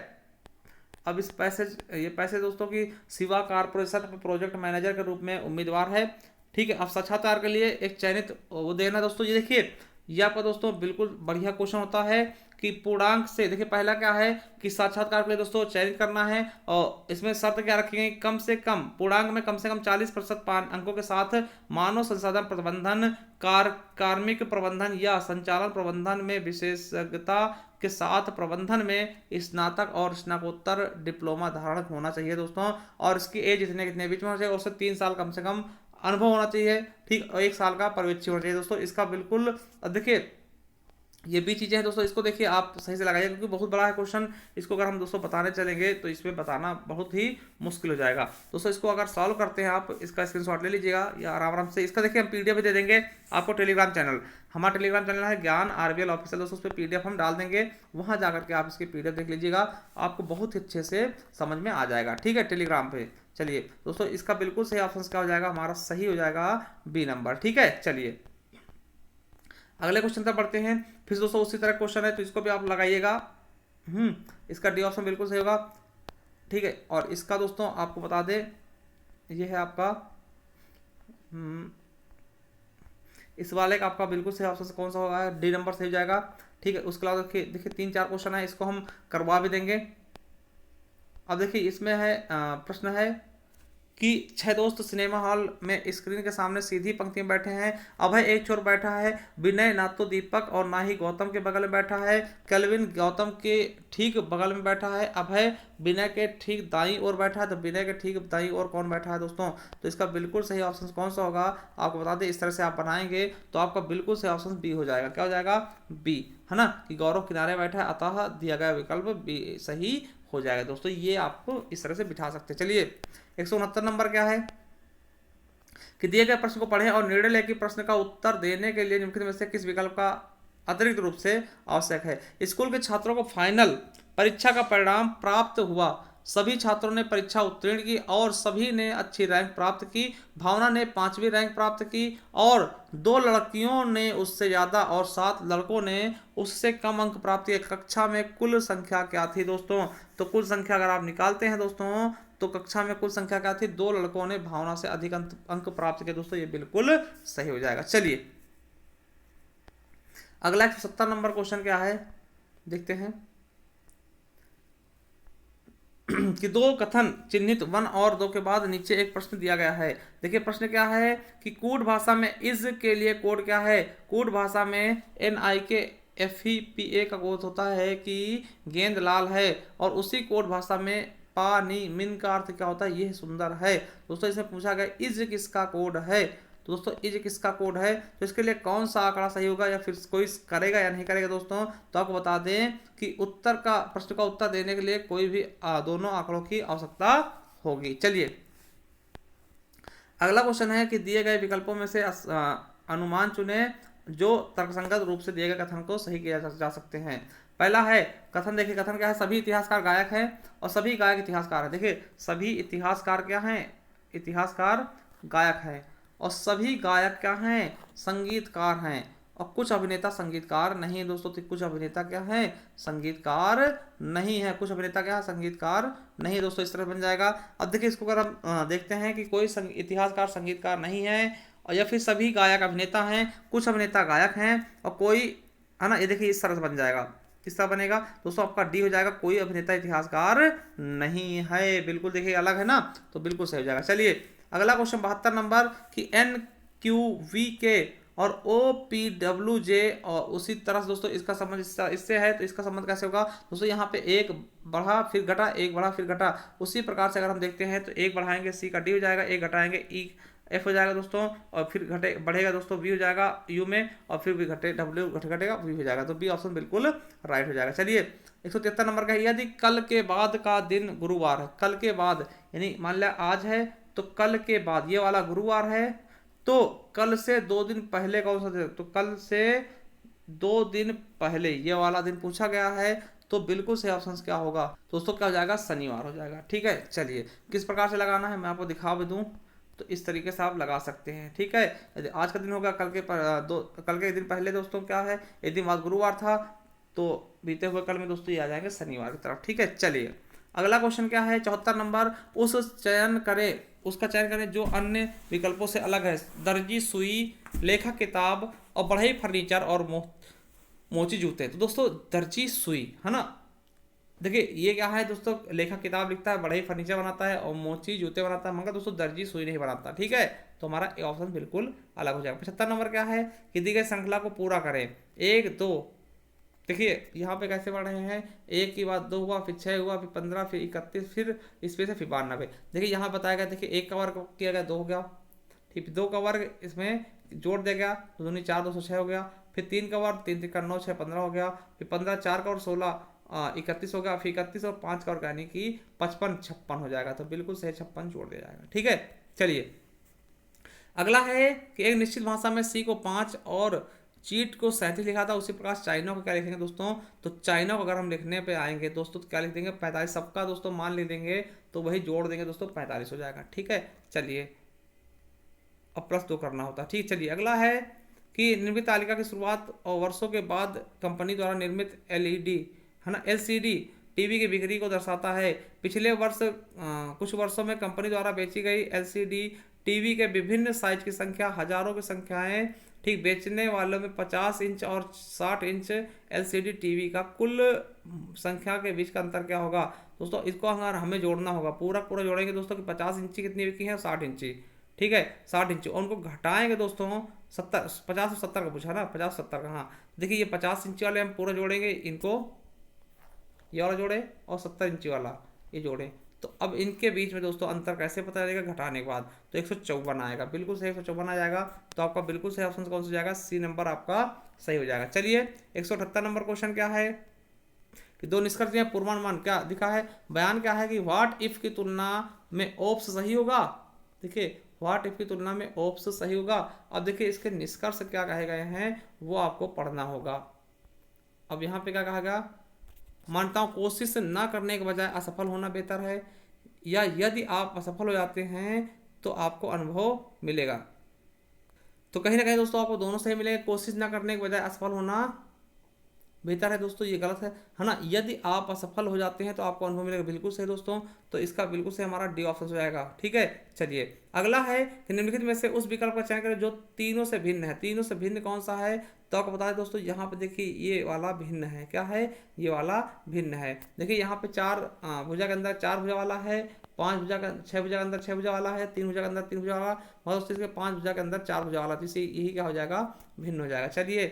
अब इस पैसेज ये पैसेज दोस्तों की सिवा कारपोरेशन प्रोजेक्ट मैनेजर के रूप में उम्मीदवार है। ठीक है, अब साक्षात्कार के लिए एक चयनित वो देना दोस्तों। ये देखिए ये आपका दोस्तों बिल्कुल बढ़िया क्वेश्चन होता है कि पूर्णांक से, देखिए पहला क्या है कि साक्षात्कार के लिए दोस्तों चयनित करना है, और इसमें शर्त क्या रखी गई, कम से कम पूर्णांक में कम से कम 40% अंकों के साथ मानव संसाधन प्रबंधन, कार्मिक प्रबंधन या संचालन प्रबंधन में विशेषज्ञता के साथ प्रबंधन में स्नातक और स्नातकोत्तर डिप्लोमा धारण होना चाहिए दोस्तों। और इसकी एज इतने कितने बीच में होना चाहिए, उससे 3 साल कम से कम अनुभव होना चाहिए। ठीक, और 1 साल का पर्यवेक्षी होना चाहिए दोस्तों। इसका बिल्कुल देखिए ये भी चीज़ें हैं दोस्तों, इसको देखिए आप सही से लगाइए क्योंकि बहुत बड़ा है क्वेश्चन। इसको अगर हम दोस्तों बताने चलेंगे तो इसमें बताना बहुत ही मुश्किल हो जाएगा दोस्तों। इसको अगर सॉल्व करते हैं आप, इसका स्क्रीनशॉट ले लीजिएगा या आराम आराम से। इसका देखिए हम पीडीएफ भी दे देंगे आपको, टेलीग्राम चैनल, हमारा टेलीग्राम चैनल है ज्ञान आरबीएल ऑफिशियल दोस्तों, उस पर पीडीएफ हम डाल देंगे, वहाँ जाकर के आप इसकी पीडीएफ देख लीजिएगा, आपको बहुत ही अच्छे से समझ में आ जाएगा। ठीक है, टेलीग्राम पे। चलिए दोस्तों इसका बिल्कुल सही ऑप्शन क्या हो जाएगा, हमारा सही हो जाएगा बी नंबर। ठीक है, चलिए अगले क्वेश्चन तक बढ़ते हैं। फिर दोस्तों उसी तरह क्वेश्चन है तो इसको भी आप लगाइएगा। इसका डी ऑप्शन बिल्कुल सही होगा। ठीक है, और इसका दोस्तों आपको बता दें ये है आपका इस वाले का आपका बिल्कुल सही ऑप्शन कौन सा होगा, डी नंबर सही हो जाएगा। ठीक है, उसके अलावा देखिए 3-4 क्वेश्चन है, इसको हम करवा भी देंगे। अब देखिए इसमें है प्रश्न है कि 6 दोस्त सिनेमा हॉल में स्क्रीन के सामने सीधी पंक्ति में बैठे हैं। अभय एक छोर बैठा है, विनय ना तो दीपक और ना ही गौतम के बगल में बैठा है, केल्विन गौतम के ठीक बगल में बैठा है, अभय विनय के ठीक दाईं ओर बैठा है, तो विनय के ठीक दाईं ओर कौन बैठा है दोस्तों, तो इसका बिल्कुल सही ऑप्शन कौन सा होगा आपको बता दें। इस तरह से आप बनाएंगे तो आपका बिल्कुल सही ऑप्शन बी हो जाएगा। क्या हो जाएगा, बी, है ना, कि गौरव किनारे बैठा है, अतः दिया गया विकल्प बी सही हो जाएगा दोस्तों। ये आपको इस तरह से बिठा सकते हैं। चलिए 169 नंबर क्या है कि दिए गए प्रश्न को पढ़ें और निर्णय लें कि प्रश्न का उत्तर देने के लिए निम्नलिखित में से किस विकल्प का अतिरिक्त रूप से आवश्यक है। स्कूल के छात्रों को फाइनल परीक्षा का परिणाम प्राप्त हुआ, सभी छात्रों ने परीक्षा उत्तीर्ण की और सभी ने अच्छी रैंक प्राप्त की। भावना ने 5वीं रैंक प्राप्त की और 2 लड़कियों ने उससे ज़्यादा और 7 लड़कों ने उससे कम अंक प्राप्त किए। कक्षा में कुल संख्या क्या थी दोस्तों, तो कुल संख्या अगर आप निकालते हैं दोस्तों तो कक्षा में कुल संख्या क्या थी, 2 लड़कों ने भावना से अधिक अंक प्राप्त किए दोस्तों, ये बिल्कुल सही हो जाएगा। चलिए अगला 170 नंबर क्वेश्चन क्या है, देखते हैं कि दो कथन चिन्हित 1 और 2 के बाद नीचे एक प्रश्न दिया गया है। देखिए प्रश्न क्या है कि कूट भाषा में इज के लिए कोड क्या है। कूट भाषा में NIKFEPA का कोड होता है कि गेंद लाल है, और उसी कोड भाषा में पानी मिन का अर्थ क्या होता है, यह सुंदर है। दोस्तों इसमें पूछा गया इज किसका कोड है, तो दोस्तों इज किसका कोड है, तो इसके लिए कौन सा आंकड़ा सही होगा या फिर कोई करेगा या नहीं करेगा दोस्तों, तो आपको बता दें कि उत्तर का प्रश्न का उत्तर देने के लिए कोई भी दोनों आंकड़ों की आवश्यकता होगी। चलिए अगला क्वेश्चन है कि दिए गए विकल्पों में से अनुमान चुने जो तर्कसंगत रूप से दिए गए कथन को सही किया जा सकते हैं। पहला है कथन, देखिए कथन क्या है, सभी इतिहासकार गायक हैं और सभी गायक इतिहासकार हैं। देखिए सभी इतिहासकार क्या हैं, इतिहासकार गायक हैं, और सभी गायक क्या हैं, संगीतकार हैं, और कुछ अभिनेता संगीतकार नहीं है दोस्तों। तो कुछ अभिनेता क्या है, संगीतकार नहीं है, कुछ अभिनेता क्या है, संगीतकार नहीं है दोस्तों। इस तरह बन जाएगा। अब देखिए इसको अगर हम देखते हैं कि कोई इतिहासकार संगीतकार नहीं है, और या फिर सभी गायक अभिनेता हैं, कुछ अभिनेता गायक हैं, और कोई, है ना, ये देखिए इस तरह से बन जाएगा। किस तरह बनेगा दोस्तों, आपका डी हो जाएगा, कोई अभिनेता इतिहासकार नहीं है। बिल्कुल देखिए अलग है ना, तो बिल्कुल सही हो जाएगा। चलिए अगला क्वेश्चन 72 नंबर कि NQVK और OPWJ, और उसी तरह से दोस्तों इसका संबंध इससे है, तो इसका संबंध कैसे होगा दोस्तों, यहाँ पे एक बढ़ा फिर घटा, एक बढ़ा फिर घटा। उसी प्रकार से अगर हम देखते हैं तो एक बढ़ाएंगे C का D हो जाएगा, एक घटाएंगे E F हो जाएगा दोस्तों, और फिर घटे बढ़ेगा दोस्तों B हो जाएगा U में, और फिर भी घटे W घटेगा V हो जाएगा। तो B ऑप्शन बिल्कुल राइट हो जाएगा। चलिए 173 नंबर का है, यदि कल के बाद का दिन गुरुवार है, कल के बाद यानी मान लिया आज है, तो कल के बाद ये वाला गुरुवार है, तो कल से 2 दिन पहले कौन सा दिन, तो कल से 2 दिन पहले ये वाला दिन पूछा गया है, तो बिल्कुल सही ऑप्शन क्या होगा दोस्तों, क्या हो जाएगा, शनिवार हो जाएगा। ठीक है, चलिए किस प्रकार से लगाना है मैं आपको दिखा भी दूं, तो इस तरीके से आप लगा सकते हैं। ठीक है, यदि आज का दिन होगा, कल के दिन पहले दोस्तों क्या है, एक दिन बाद गुरुवार था, तो बीते हुए कल में दोस्तों ये आ जाएंगे शनिवार की तरफ। ठीक है, चलिए अगला क्वेश्चन क्या है 74 नंबर, उसका चयन करें जो अन्य विकल्पों से अलग है। दर्जी, सुई, लेखा किताब और बढ़ई फर्नीचर और मोची जूते। तो दोस्तों दर्जी, सुई, है ना, देखिए ये क्या है दोस्तों, लेखा किताब लिखता है, बढ़ई फर्नीचर बनाता है और मोची जूते बनाता है, मगर दोस्तों दर्जी सुई नहीं बनाता। ठीक है, तो हमारा ऑप्शन बिल्कुल अलग हो जाएगा। 75 नंबर क्या है कि दी गई श्रृंखला को पूरा करें, 1 2, देखिए यहाँ पे कैसे बढ़ रहे हैं, 1 के बाद 2 हुआ, फिर 6 हुआ, फिर 15, फिर 31, फिर इसमें से फिर 92। देखिए यहाँ बताया गया, देखिए 1 का वर्ग किया गया 2 हो गया, ठीक 2 का वर्ग इसमें जोड़ दिया गया, 2 दूनी 4 206 हो गया, फिर 3 का वर्ग 3 3 9 6 15 हो गया, फिर 15 4 का और 16 31 हो गया, फिर 31 और 5 का वर्ग यानी कि 55 56 हो जाएगा। तो बिल्कुल सही 56 जोड़ दिया जाएगा। ठीक है, चलिए अगला है कि एक निश्चित भाषा में C को 5 और चीट को 37 लिखा था, उसी प्रकार चाइना को क्या लिखेंगे दोस्तों, तो चाइना को अगर हम लिखने पे आएंगे दोस्तों तो क्या लिख देंगे 45, सबका दोस्तों मान लिख देंगे, तो वही जोड़ देंगे दोस्तों 45 हो जाएगा। ठीक है, चलिए अब +2 करना होता है। ठीक, चलिए अगला है कि निम्नलिखित तालिका की शुरुआत और वर्षों के बाद कंपनी द्वारा निर्मित LED, है ना, LCD टीवी की बिक्री को दर्शाता है। पिछले वर्ष कुछ वर्षों में कंपनी द्वारा बेची गई LCD टीवी के विभिन्न साइज की संख्या हजारों की संख्याएं, ठीक, बेचने वालों में 50 इंच और 60 इंच LCD टीवी का कुल संख्या के बीच का अंतर क्या होगा दोस्तों, इसको अगर हमें जोड़ना होगा, पूरा पूरा जोड़ेंगे दोस्तों कि 50 इंची कितनी बिकी है, 60 इंची, ठीक है 60 इंची, और उनको घटाएंगे दोस्तों 70, 50 और 70 का पूछा ना, 50 70 का, हाँ देखिए ये 50 इंची वाले हम पूरा जोड़ेंगे, इनको ये वाला जोड़े और 70 इंची वाला ये जोड़े, तो अब इनके बीच में दोस्तों अंतर कैसे पता चलेगा, घटाने के बाद, तो 154 आएगा, बिल्कुल सही 154 आ जाएगा। तो आपका बिल्कुल सही ऑप्शन कौन सा हो जाएगा, C नंबर आपका सही हो जाएगा। चलिए 178 नंबर क्वेश्चन क्या है कि 2 निष्कर्ष दिए, पूर्वानुमान क्या दिखा है, बयान क्या है कि व्हाट इफ की तुलना में ओप्स सही होगा, देखिए व्हाट इफ की तुलना में ओप्स सही होगा। अब देखिए इसके निष्कर्ष क्या कहे गए हैं वो आपको पढ़ना होगा। अब यहाँ पे क्या कहा गया, मानता हूँ कोशिश ना करने के बजाय असफल होना बेहतर है, या यदि आप असफल हो जाते हैं तो आपको अनुभव मिलेगा। तो कहीं ना कहीं दोस्तों आपको दोनों सही मिलेंगे, कोशिश ना करने के बजाय असफल होना बेहतर है दोस्तों, ये गलत है ना, यदि आप असफल हो जाते हैं तो आपको अनुभव मिलेगा, बिल्कुल सही दोस्तों, तो इसका बिल्कुल सही हमारा डी ऑप्शन हो जाएगा। ठीक है, चलिए अगला है कि निम्नलिखित में से उस विकल्प का चयन करें जो तीनों से भिन्न है। तीनों से भिन्न कौन सा है, तो आपको बता दें दोस्तों, यहाँ पे देखिए ये वाला भिन्न है, क्या है, ये वाला भिन्न है। देखिए यहाँ पे 4 भुजा के अंदर 4 भुजा वाला है, 5 भुजा का 6 भुजा के अंदर 6 भुजा वाला है, 3 भुजा के अंदर 3 भुजा वाला, और दोस्तों इसके 5 भुजा के अंदर 4 भुजा वाला, जिससे यही क्या हो जाएगा, भिन्न हो जाएगा। चलिए,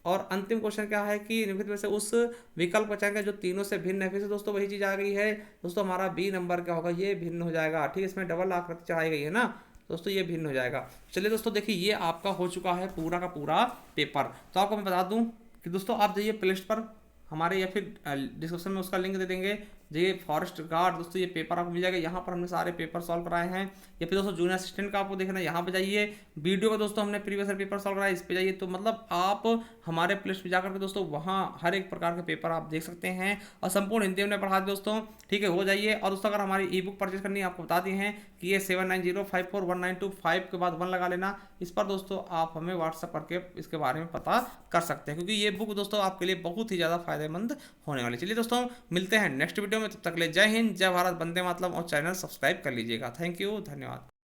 और अंतिम क्वेश्चन क्या है कि निम्नलिखित में से उस विकल्प का चयन जो तीनों से भिन्न है। फिर से दोस्तों वही चीज आ गई है दोस्तों, हमारा बी नंबर क्या होगा, ये भिन्न हो जाएगा। ठीक है, इसमें डबल आकृति चढ़ाई गई है ना दोस्तों, ये भिन्न हो जाएगा। चलिए दोस्तों, देखिए ये आपका हो चुका है पूरा का पूरा पेपर। तो आपको मैं बता दूं कि दोस्तों आप जाइए प्ले स्टोर पर हमारे, या फिर डिस्क्रिप्शन में उसका लिंक दे देंगे, ये फॉरेस्ट गार्ड दोस्तों ये पेपर आपको मिल जाएगा। यहाँ पर हमने सारे पेपर सॉल्व कराए हैं। या फिर दोस्तों जूनियर असिस्टेंट का आपको देखना है, यहाँ पे जाइए, वीडियो का दोस्तों हमने प्रीवियस पेपर सॉल्व कराया, इस पे जाइए। तो मतलब आप हमारे प्ले स्टोर पर जाकर के दोस्तों वहाँ हर एक प्रकार के पेपर आप देख सकते हैं, और संपूर्ण हिंदी में पढ़ा दिया दोस्तों। ठीक है, हो जाइए। और दोस्तों अगर हमारी ई बुक परचेज करनी है, आपको बता दिए हैं कि ये 79054192 के बाद 1 लगा लेना। इस पर दोस्तों आप हमें व्हाट्सअप करके इसके बारे में पता कर सकते हैं, क्योंकि ये बुक दोस्तों आपके लिए बहुत ही ज़्यादा फायदेमंद होने वाली। चलिए दोस्तों, मिलते हैं नेक्स्ट वीडियो में, तब तक ले जय हिंद, जय भारत, वंदे मातरम, और चैनल सब्सक्राइब कर लीजिएगा। थैंक यू, धन्यवाद।